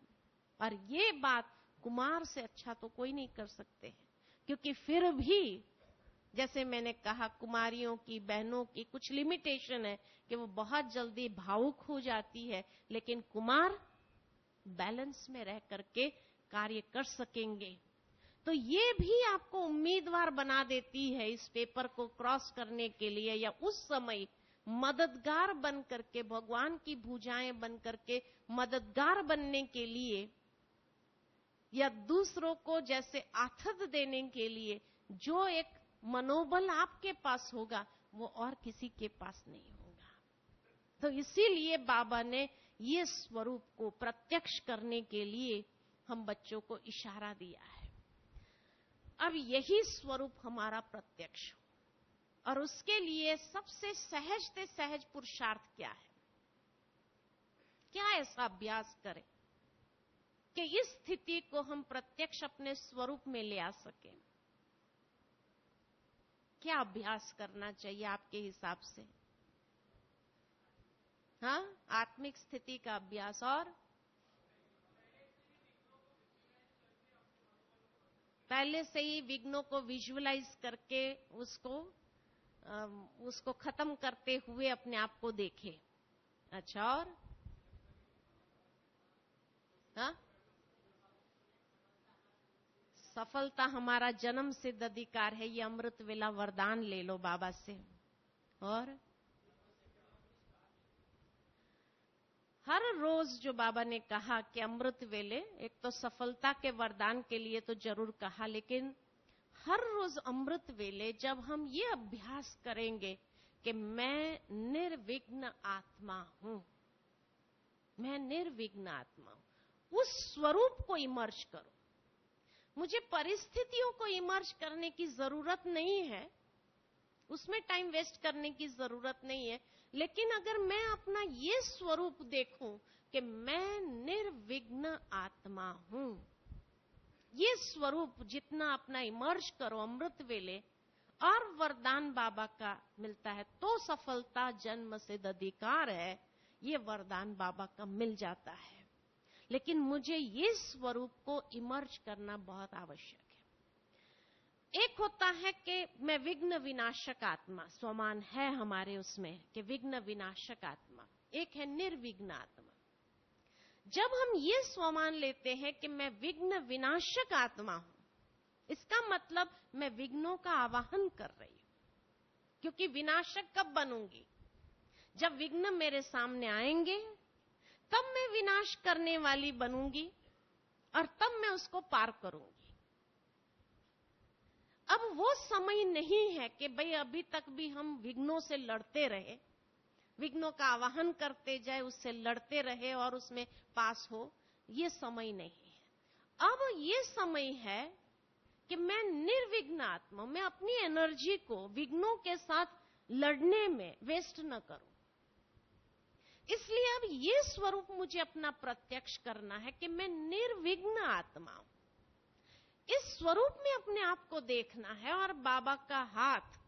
और ये बात कुमार से अच्छा तो कोई नहीं कर सकते हैं, क्योंकि फिर भी जैसे मैंने कहा कुमारियों की, बहनों की कुछ लिमिटेशन है कि वो बहुत जल्दी भावुक हो जाती है, लेकिन कुमार बैलेंस में रह करके कार्य कर सकेंगे। तो ये भी आपको उम्मीदवार बना देती है इस पेपर को क्रॉस करने के लिए, या उस समय मददगार बन करके, भगवान की भुजाएं बन करके मददगार बनने के लिए, या दूसरों को जैसे आथत देने के लिए जो एक मनोबल आपके पास होगा वो और किसी के पास नहीं होगा। तो इसीलिए बाबा ने ये स्वरूप को प्रत्यक्ष करने के लिए हम बच्चों को इशारा दिया है। अब यही स्वरूप हमारा प्रत्यक्ष हो, और उसके लिए सबसे सहज से सहज पुरुषार्थ क्या है? क्या ऐसा अभ्यास करें कि इस स्थिति को हम प्रत्यक्ष अपने स्वरूप में ले आ सकें? क्या अभ्यास करना चाहिए आपके हिसाब से? हाँ, आत्मिक स्थिति का अभ्यास। और पहले से ही विघ्नों को विजुअलाइज करके उसको खत्म करते हुए अपने आप को देखे। अच्छा, और हाँ, सफलता हमारा जन्म सिद्ध अधिकार है, ये अमृत वेला वरदान ले लो बाबा से। और हर रोज जो बाबा ने कहा कि अमृत वेले, एक तो सफलता के वरदान के लिए तो जरूर कहा, लेकिन हर रोज अमृत वेले जब हम ये अभ्यास करेंगे कि मैं निर्विघ्न आत्मा हूं, मैं निर्विघ्न आत्मा हूं, उस स्वरूप को इमर्ज करो। मुझे परिस्थितियों को इमर्ज करने की जरूरत नहीं है, उसमें टाइम वेस्ट करने की जरूरत नहीं है, लेकिन अगर मैं अपना ये स्वरूप देखूं कि मैं निर्विघ्न आत्मा हूं, ये स्वरूप जितना अपना इमर्ज करो अमृत वेले, और वरदान बाबा का मिलता है, तो सफलता जन्म सिद्ध अधिकार है, ये वरदान बाबा का मिल जाता है। लेकिन मुझे ये स्वरूप को इमर्ज करना बहुत आवश्यक है। एक होता है कि मैं विघ्न विनाशक आत्मा, स्वमान है हमारे उसमें कि विघ्न विनाशक आत्मा। एक है निर्विघ्न आत्मा। जब हम ये स्वमान लेते हैं कि मैं विघ्न विनाशक आत्मा हूं, इसका मतलब मैं विघ्नों का आवाहन कर रही हूं, क्योंकि विनाशक कब बनूंगी? जब विघ्न मेरे सामने आएंगे तब मैं विनाश करने वाली बनूंगी, और तब मैं उसको पार करूंगी। अब वो समय नहीं है कि भाई अभी तक भी हम विघ्नों से लड़ते रहे, विघ्नों का आवाहन करते जाए, उससे लड़ते रहे और उसमें पास हो। ये समय नहीं है। अब ये समय है कि मैं निर्विघ्न आत्मा, मैं अपनी एनर्जी को विघ्नों के साथ लड़ने में वेस्ट न करूं। इसलिए अब ये स्वरूप मुझे अपना प्रत्यक्ष करना है कि मैं निर्विघ्न आत्मा हूं। इस स्वरूप में अपने आप को देखना है, और बाबा का हाथ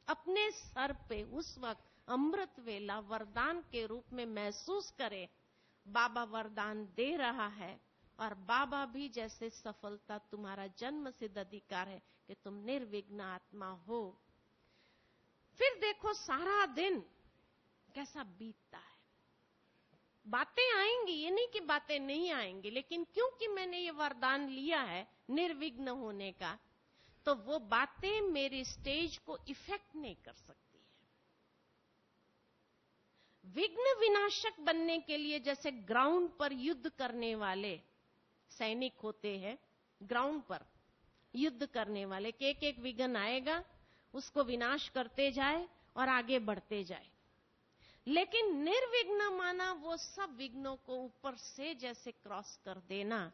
अपने सर पे उस वक्त अमृत वेला वरदान के रूप में महसूस करे। बाबा वरदान दे रहा है, और बाबा भी जैसे सफलता तुम्हारा जन्म सिद्ध अधिकार है कि तुम निर्विघ्न आत्मा हो। फिर देखो सारा दिन कैसा बीतता है। बातें आएंगी, ये नहीं कि बातें नहीं आएंगी, लेकिन क्योंकि मैंने ये वरदान लिया है निर्विघ्न होने का, तो वो बातें मेरी स्टेज को इफेक्ट नहीं कर सकती है। विघ्न विनाशक बनने के लिए जैसे ग्राउंड पर युद्ध करने वाले सैनिक होते हैं, ग्राउंड पर युद्ध करने वाले, कि एक एक विघ्न आएगा उसको विनाश करते जाए और आगे बढ़ते जाए। लेकिन निर्विघ्न माना वो सब विघ्नों को ऊपर से जैसे क्रॉस कर देना।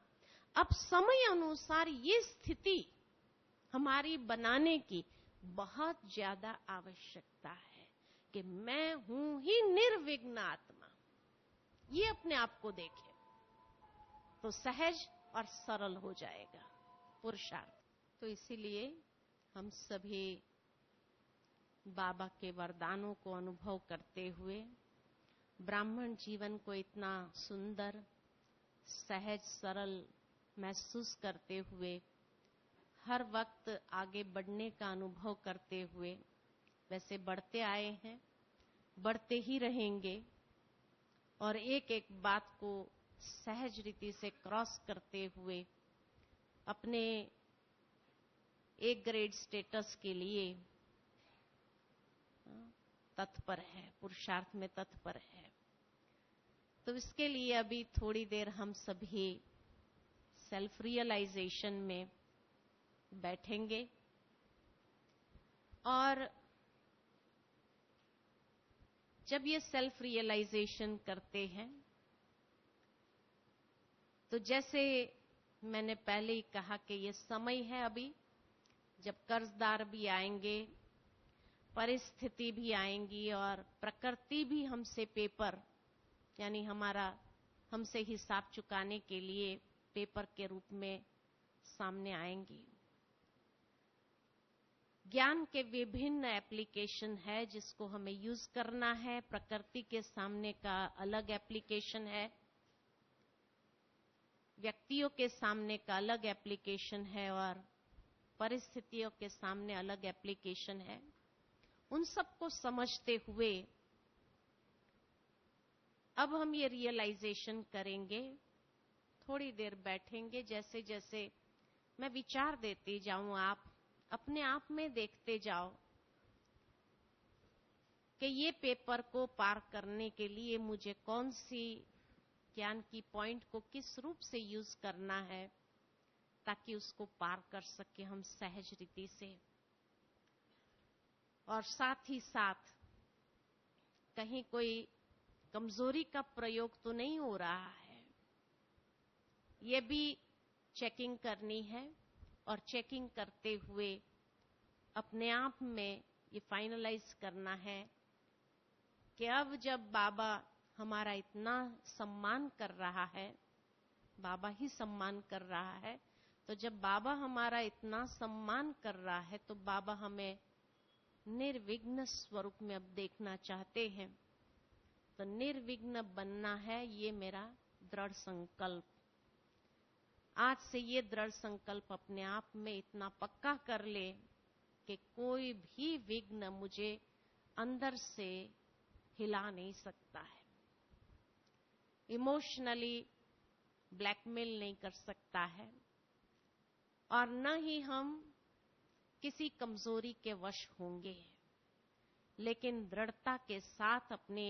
अब समय अनुसार ये स्थिति हमारी बनाने की बहुत ज्यादा आवश्यकता है कि मैं हूं ही निर्विघ्न आत्मा। ये अपने आप को देखे तो सहज और सरल हो जाएगा पुरुषार्थ। तो इसीलिए हम सभी बाबा के वरदानों को अनुभव करते हुए, ब्राह्मण जीवन को इतना सुंदर, सहज, सरल महसूस करते हुए, हर वक्त आगे बढ़ने का अनुभव करते हुए, वैसे बढ़ते आए हैं, बढ़ते ही रहेंगे और एक एक बात को सहज रीति से क्रॉस करते हुए अपने एक ग्रेड स्टेटस के लिए तत्पर है, पुरुषार्थ में तत्पर है। तो इसके लिए अभी थोड़ी देर हम सभी सेल्फ रियलाइजेशन में बैठेंगे और जब ये सेल्फ रियलाइजेशन करते हैं तो जैसे मैंने पहले ही कहा कि ये समय है अभी जब कर्जदार भी आएंगे, परिस्थिति भी आएंगी और प्रकृति भी हमसे पेपर यानी हमसे हिसाब चुकाने के लिए पेपर के रूप में सामने आएंगी। ज्ञान के विभिन्न एप्लीकेशन है जिसको हमें यूज करना है। प्रकृति के सामने का अलग एप्लीकेशन है, व्यक्तियों के सामने का अलग एप्लीकेशन है और परिस्थितियों के सामने अलग एप्लीकेशन है। उन सबको समझते हुए अब हम ये रियलाइजेशन करेंगे, थोड़ी देर बैठेंगे। जैसे जैसे मैं विचार देती जाऊं, आप अपने आप में देखते जाओ कि ये पेपर को पार करने के लिए मुझे कौन सी ज्ञान की पॉइंट को किस रूप से यूज करना है ताकि उसको पार कर सके हम सहज रीति से। और साथ ही साथ कहीं कोई कमजोरी का प्रयोग तो नहीं हो रहा है, ये भी चेकिंग करनी है। और चेकिंग करते हुए अपने आप में ये फाइनलाइज करना है कि अब जब बाबा हमारा इतना सम्मान कर रहा है, बाबा ही सम्मान कर रहा है, तो जब बाबा हमारा इतना सम्मान कर रहा है तो बाबा हमें निर्विघ्न स्वरूप में अब देखना चाहते हैं। तो निर्विघ्न बनना है, ये मेरा दृढ़ संकल्प। आज से ये दृढ़ संकल्प अपने आप में इतना पक्का कर ले कि कोई भी विघ्न मुझे अंदर से हिला नहीं सकता है, इमोशनली ब्लैकमेल नहीं कर सकता है और न ही हम किसी कमजोरी के वश होंगे, लेकिन दृढ़ता के साथ अपने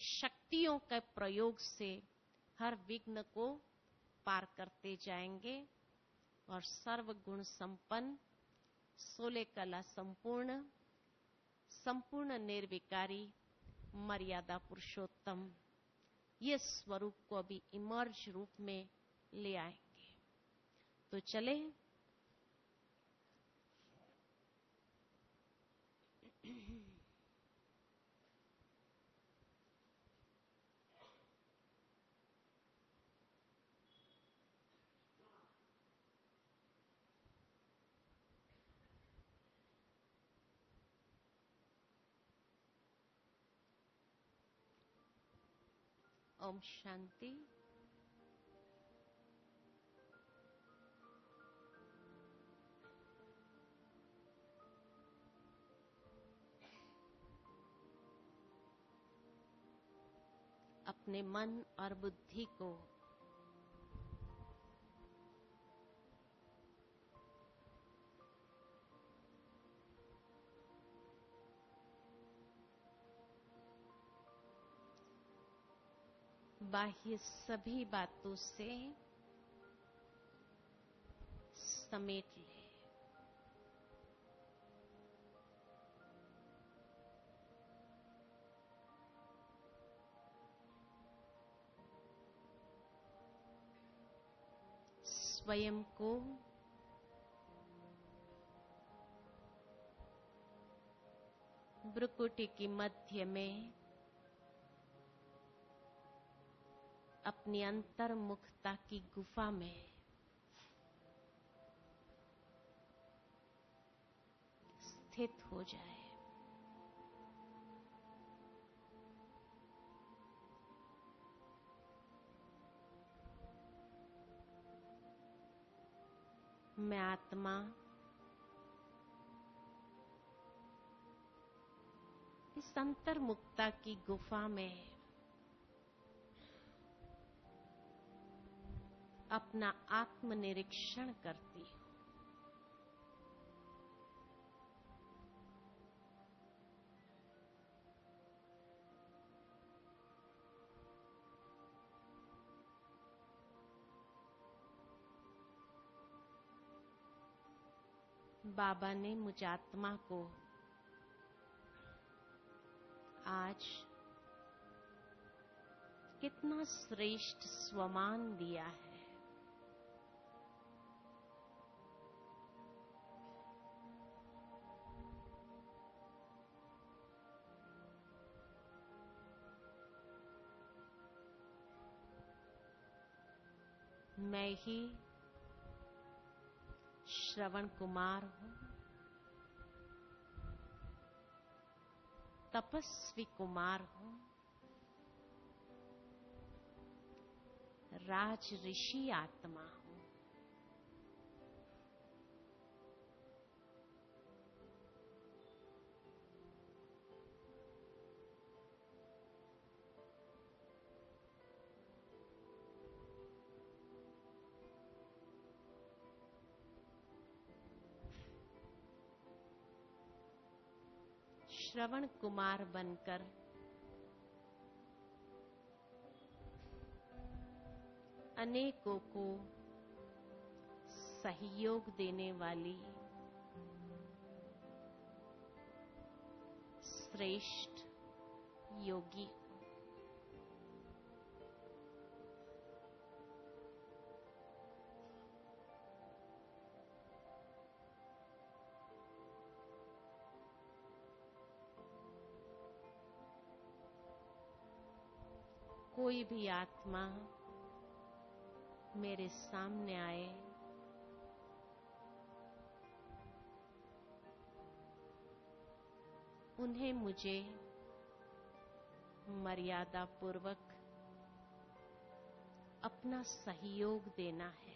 शक्तियों के प्रयोग से हर विघ्न को पार करते जाएंगे और सर्वगुण संपन्न, 16 कला संपूर्ण, संपूर्ण निर्विकारी, मर्यादा पुरुषोत्तम, ये स्वरूप को अभी इमर्ज रूप में ले आएंगे। तो चले ओम शांति। अपने मन और बुद्धि को बाह्य सभी बातों से समेट ले। स्वयं को भ्रुकुटी की मध्य में अपनी अंतर्मुखता की गुफा में स्थित हो जाए। मैं आत्मा इस अंतर्मुक्ता की गुफा में अपना आत्मनिरीक्षण करती हूं। बाबा ने मुझ आत्मा को आज कितना श्रेष्ठ स्वमान दिया है। मैं ही श्रवण कुमार हूं, तपस्वी कुमार हूं, राज ऋषि आत्मा हूं। श्रवण कुमार बनकर अनेकों को सहयोग देने वाली श्रेष्ठ योगी हूं। कोई भी आत्मा मेरे सामने आए, उन्हें मुझे मर्यादा पूर्वक अपना सहयोग देना है।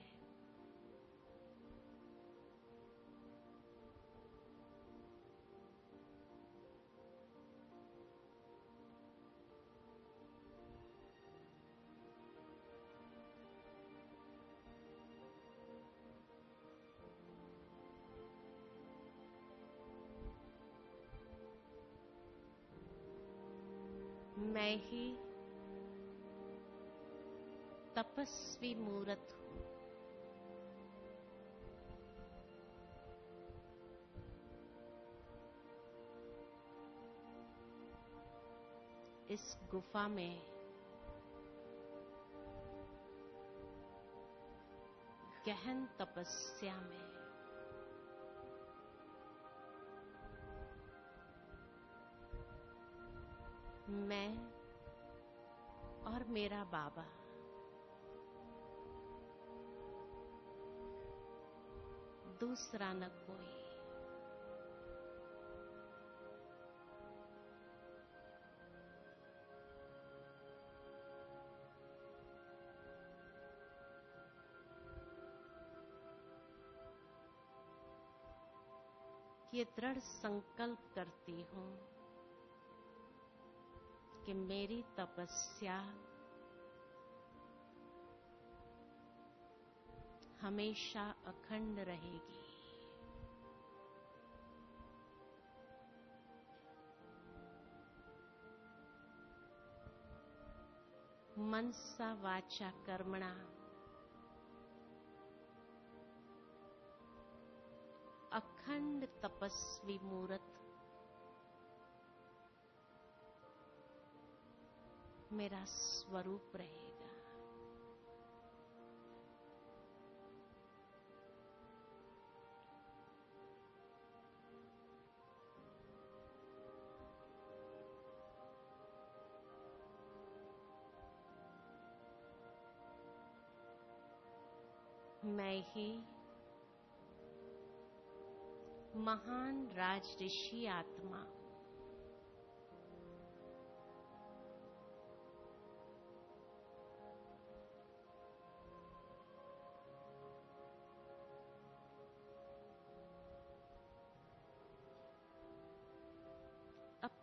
मैं ही तपस्वी मूर्त हूं। इस गुफा में गहन तपस्या में मैं और मेरा बाबा दूसरा न कोई। ये दृढ़ संकल्प करती हूं कि मेरी तपस्या हमेशा अखंड रहेगी। मनसा वाचा कर्मणा अखंड तपस्वी मूर्त मेरा स्वरूप रहेगा। मैं ही महान राजऋषि आत्मा हूं।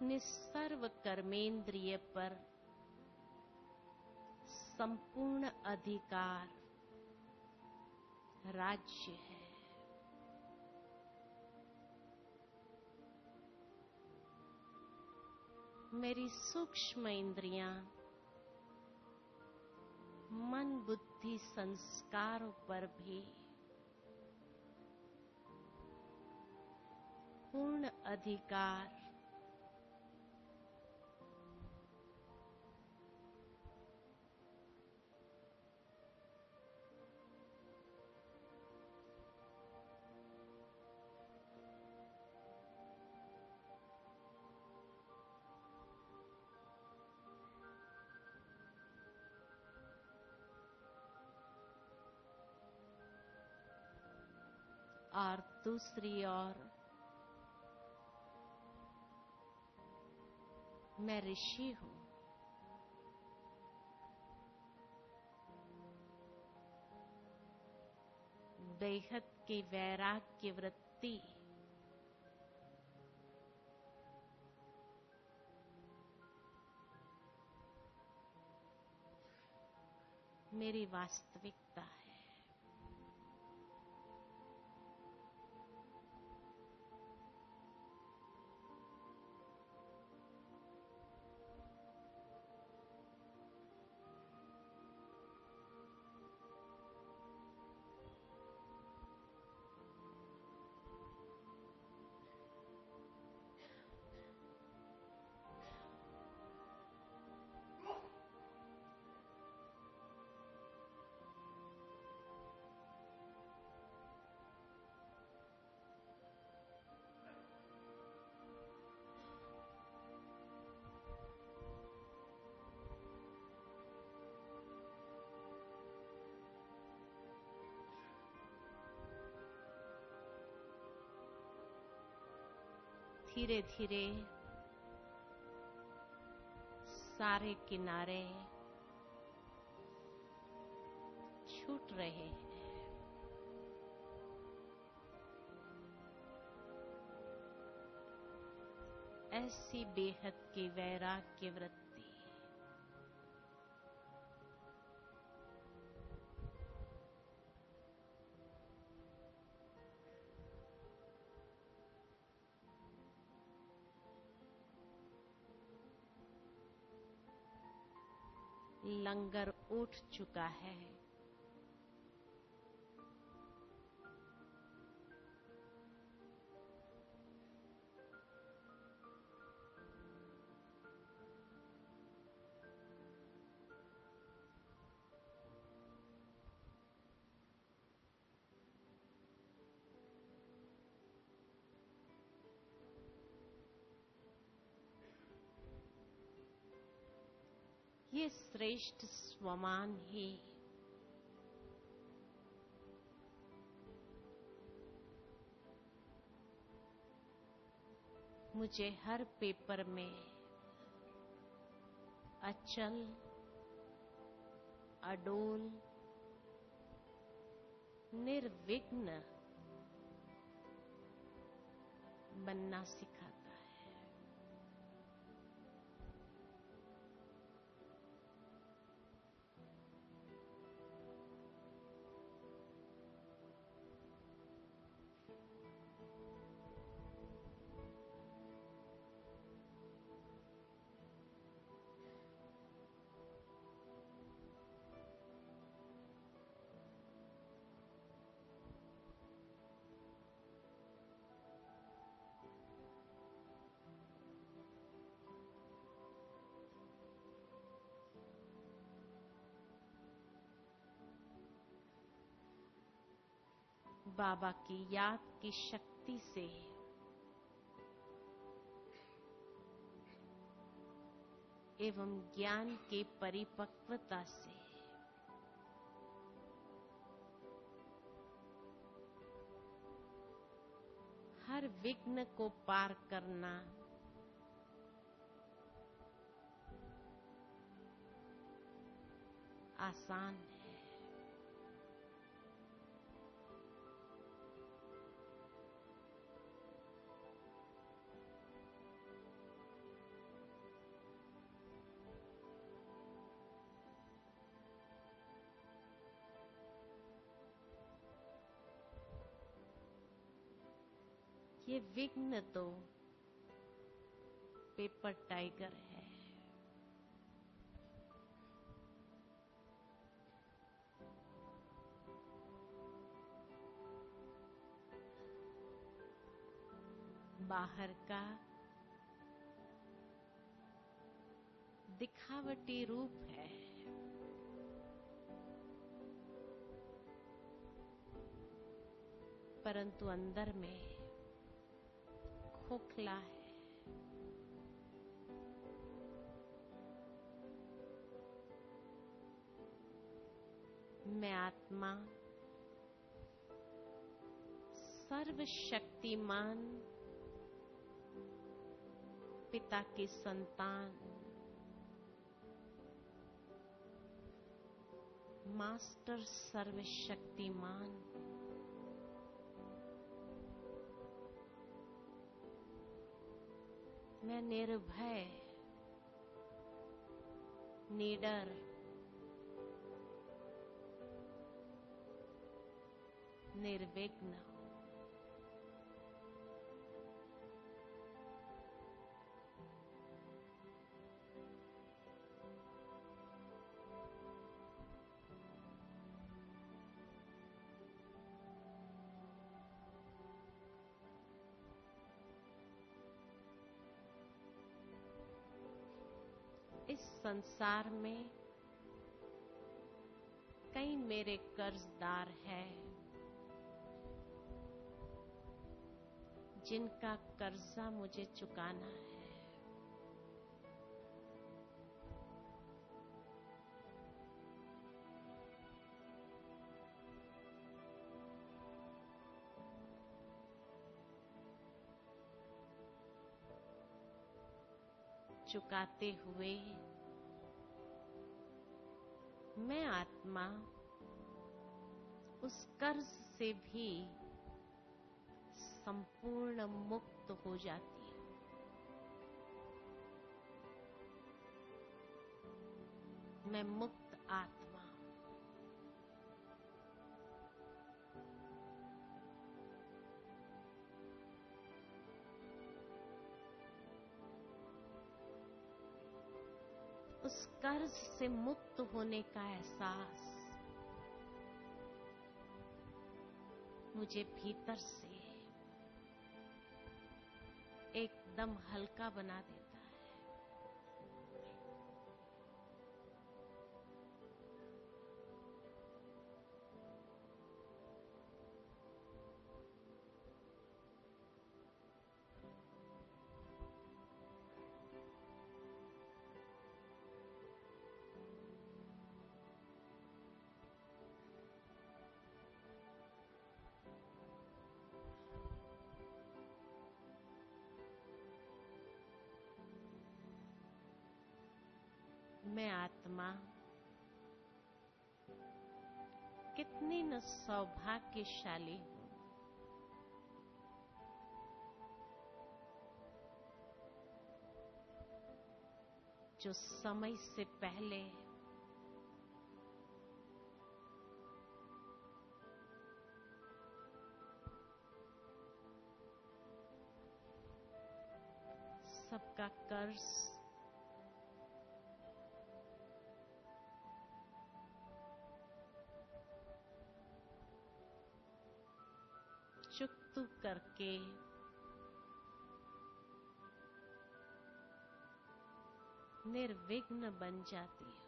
अपने सर्व कर्मेंद्रिय पर संपूर्ण अधिकार राज्य है। मेरी सूक्ष्म इंद्रियां मन बुद्धि संस्कारों पर भी पूर्ण अधिकार और दूसरी ओर मैं ऋषि हूं। बेहद की वैराग्य वृत्ति मेरी वास्तविकता है। धीरे धीरे सारे किनारे छूट रहे हैं। ऐसी बेहद की वैराग्य वृत्ति लंगर उठ चुका है। ये श्रेष्ठ स्वमान ही मुझे हर पेपर में अचल, अडोल, निर्विघ्न बनना सिखाता है। बाबा की याद की शक्ति से एवं ज्ञान की परिपक्वता से हर विघ्न को पार करना आसान है। ये विघ्न तो पेपर टाइगर है। बाहर का दिखावटी रूप है, परंतु अंदर में खोखला है। मैं आत्मा सर्वशक्तिमान पिता की संतान, मास्टर सर्वशक्तिमान, मैं निर्भय, निडर, निर्विघ्न हूं। इस संसार में कई मेरे कर्जदार हैं, जिनका कर्जा मुझे चुकाना है। चुकाते हुए मैं आत्मा उस कर्ज से भी संपूर्ण मुक्त हो जाती हूं। मैं मुक्त आत्मा हूं। उस कर्ज से मुक्त होने का एहसास मुझे भीतर से एकदम हल्का बना देता है। मैं आत्मा कितनी न सौभाग्यशाली हूं। जो समय से पहले सबका कर्ज चुकतू करके निर्विघ्न बन जाती हूं।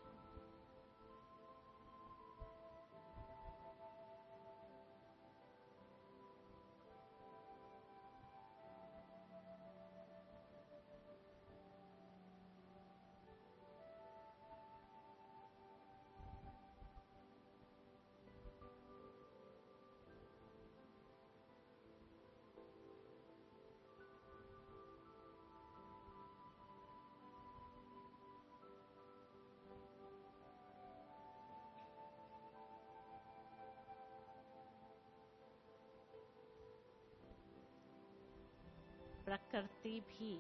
प्रकृति भी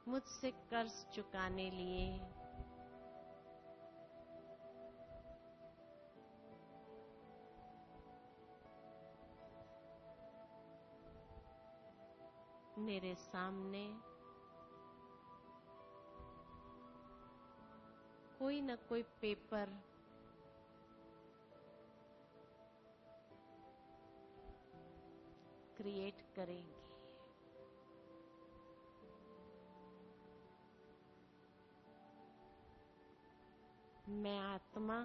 मुझसे कर्ज चुकाने लिए मेरे सामने कोई न कोई पेपर क्रिएट करेंगी। मैं आत्मा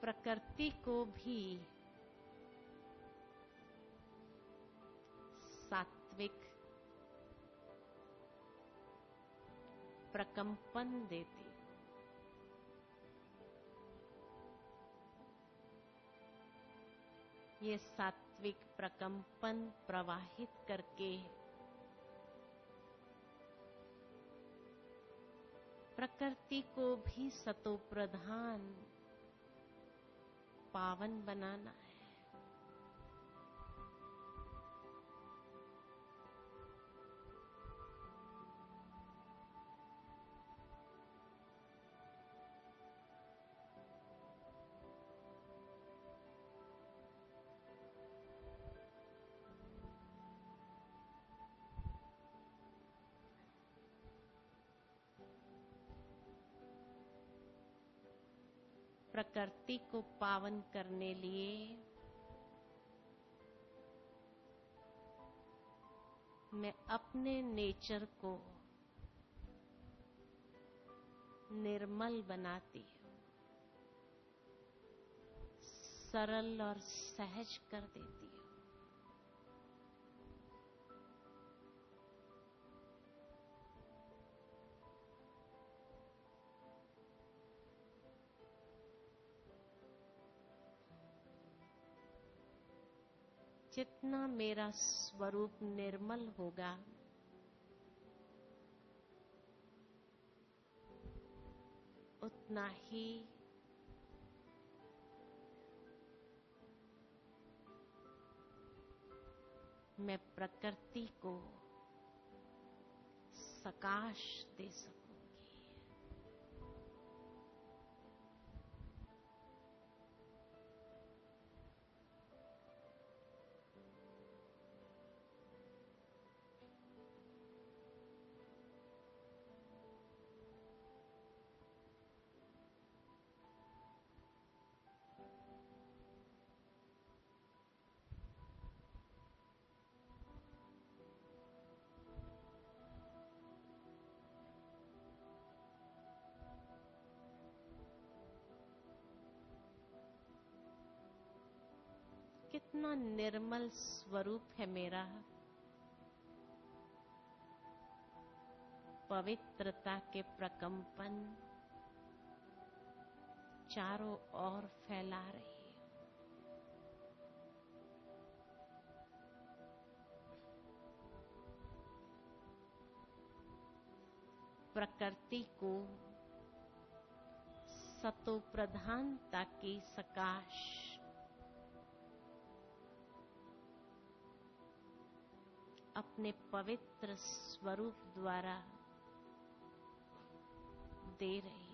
प्रकृति को भी सात्विक प्रकंपन देती हूं। ये सात्विक प्रकंपन प्रवाहित करके प्रकृति को भी सतोप्रधान पावन बनाना है। प्रकृति को पावन करने लिए मैं अपने नेचर को निर्मल बनाती हूं, सरल और सहज कर देती हूं। जितना मेरा स्वरूप निर्मल होगा, उतना ही मैं प्रकृति को सकाश दे सकूंगी। कितना निर्मल स्वरूप है मेरा। पवित्रता के प्रकंपन चारों ओर फैला रही है। प्रकृति को सतोप्रधानता की सकाश अपने पवित्र स्वरूप द्वारा दे रही हूं।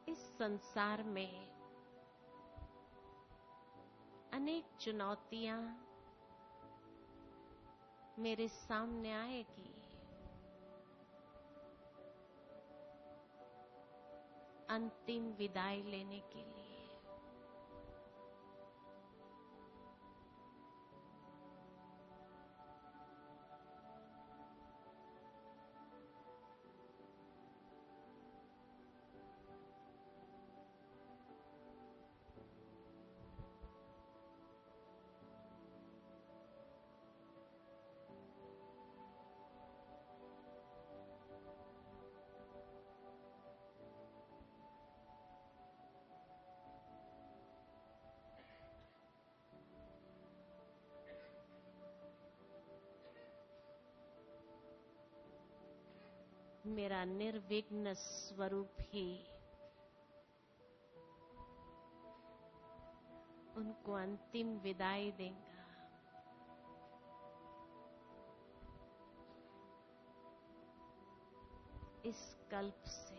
इस संसार में अनेक चुनौतियां मेरे सामने आएगी। अंतिम विदाई लेने के लिए मेरा निर्विघ्न स्वरूप ही उनको अंतिम विदाई देगा। इस कल्प से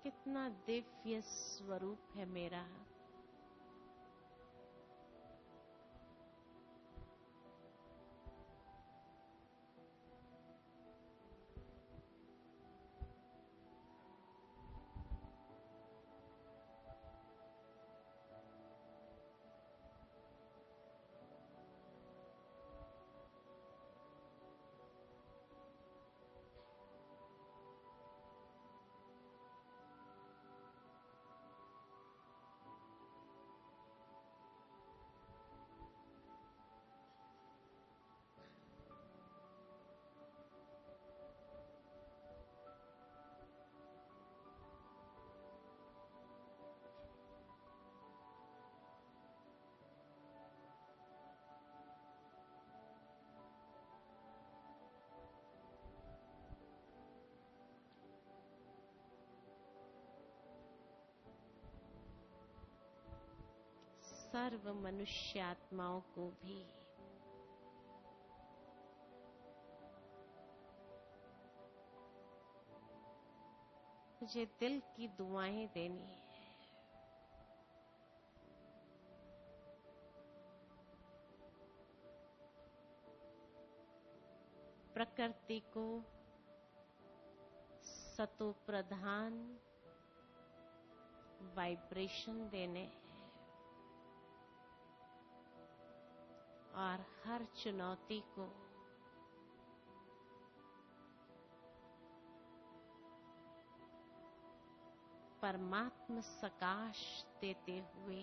कितना दिव्य स्वरूप है मेरा। सर्व मनुष्य आत्माओं को भी मुझे दिल की दुआएं देनी है। प्रकृति को सतो प्रधान वाइब्रेशन देने और हर चुनौती को परमात्म सकाश देते हुए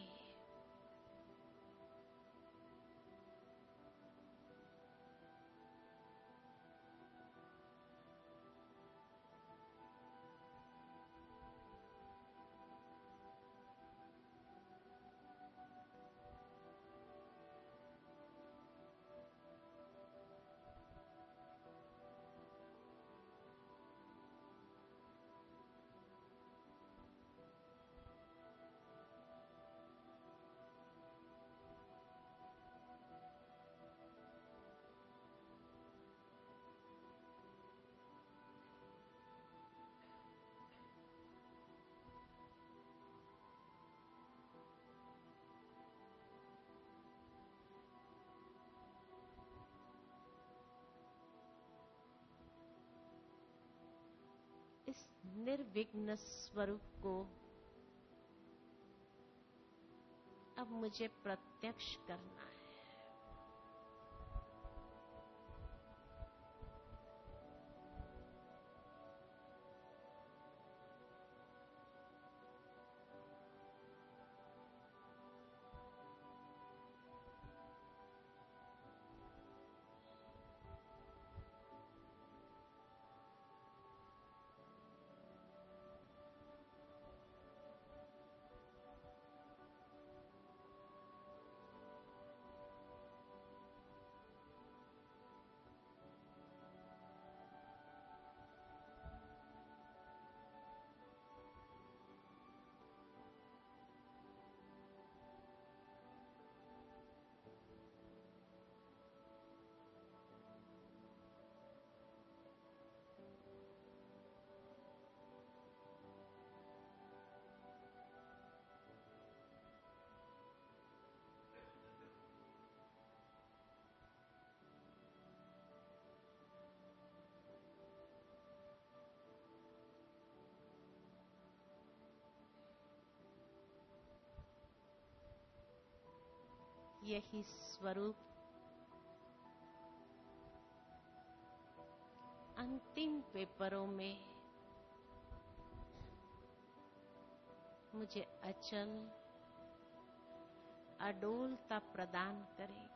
इस निर्विघ्न स्वरूप को अब मुझे प्रत्यक्ष करना है। यही स्वरूप अंतिम पेपरों में मुझे अचल अडोलता प्रदान करेगी।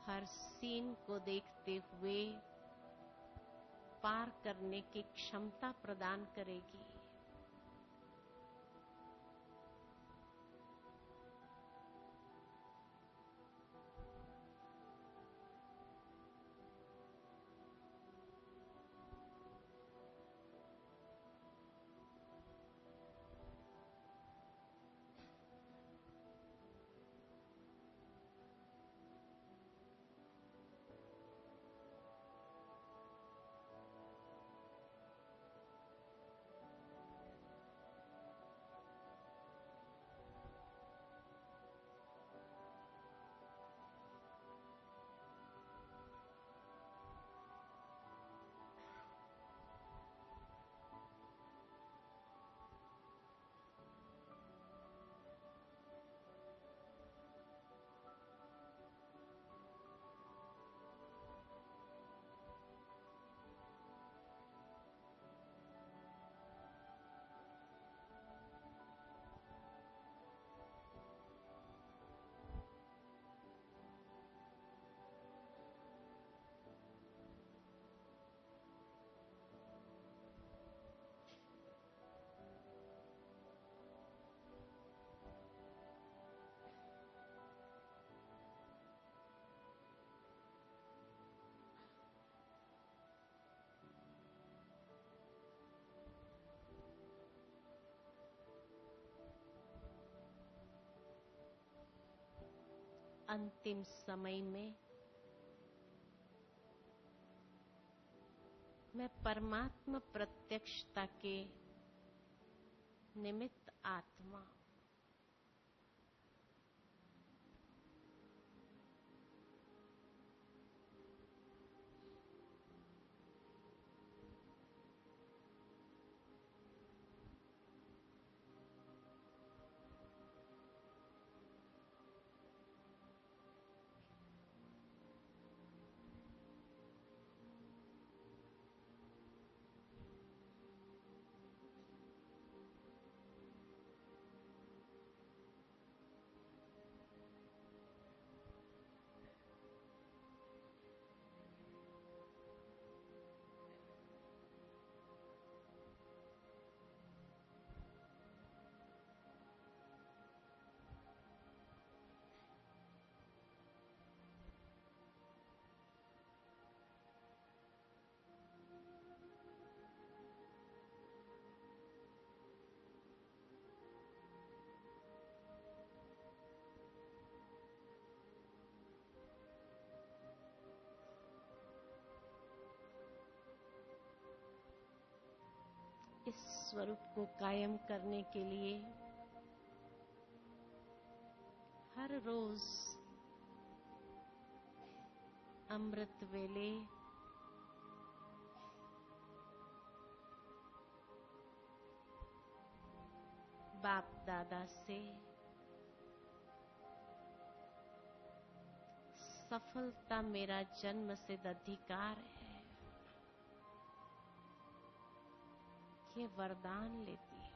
हर सीन को देखते हुए पार करने की क्षमता प्रदान करेगी। अंतिम समय में मैं परमात्मा प्रत्यक्षता के निमित्त आत्मा इस स्वरूप को कायम करने के लिए हर रोज अमृत वेले बाप दादा से सफलता मेरा जन्म सिद्ध अधिकार है, ये वरदान लेती है।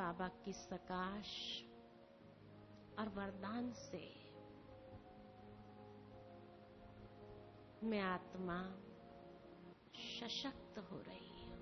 बाबा की सकाश और वरदान से मैं आत्मा सशक्त हो रही हूं।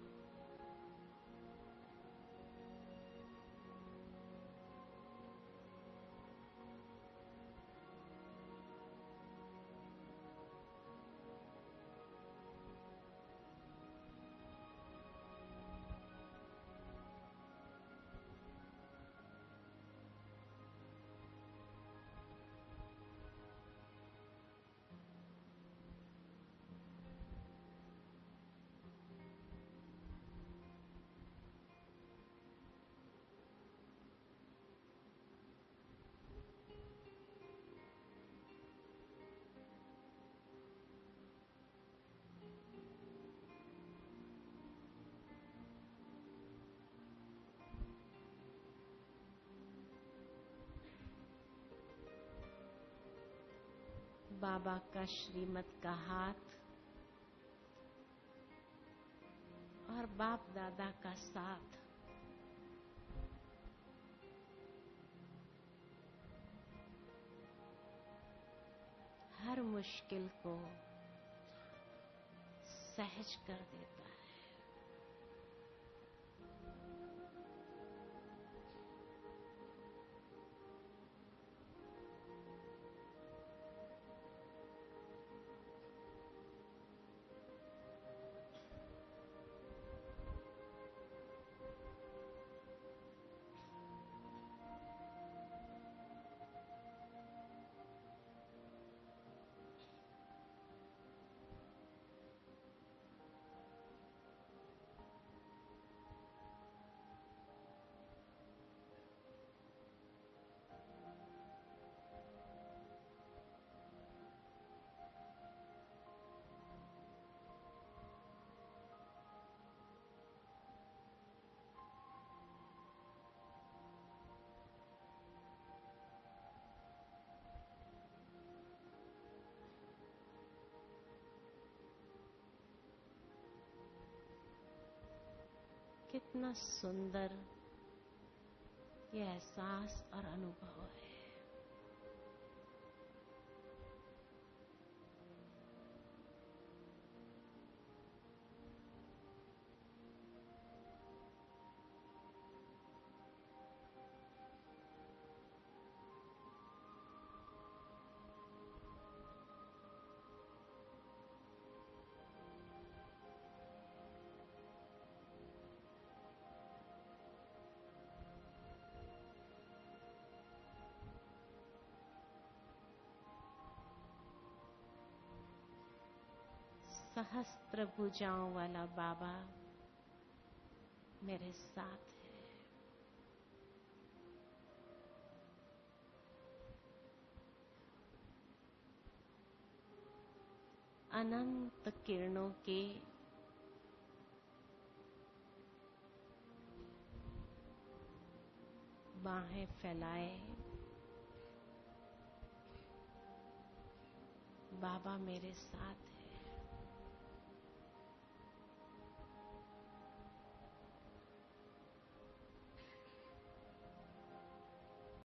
बाबा का श्रीमत का हाथ और बाप दादा का साथ हर मुश्किल को सहज कर देता है। कितना सुंदर ये एहसास और अनुभव है। सहस्त्र भुजाओं वाला बाबा मेरे साथ है। अनंत किरणों के बाहें फैलाए बाबा मेरे साथ है।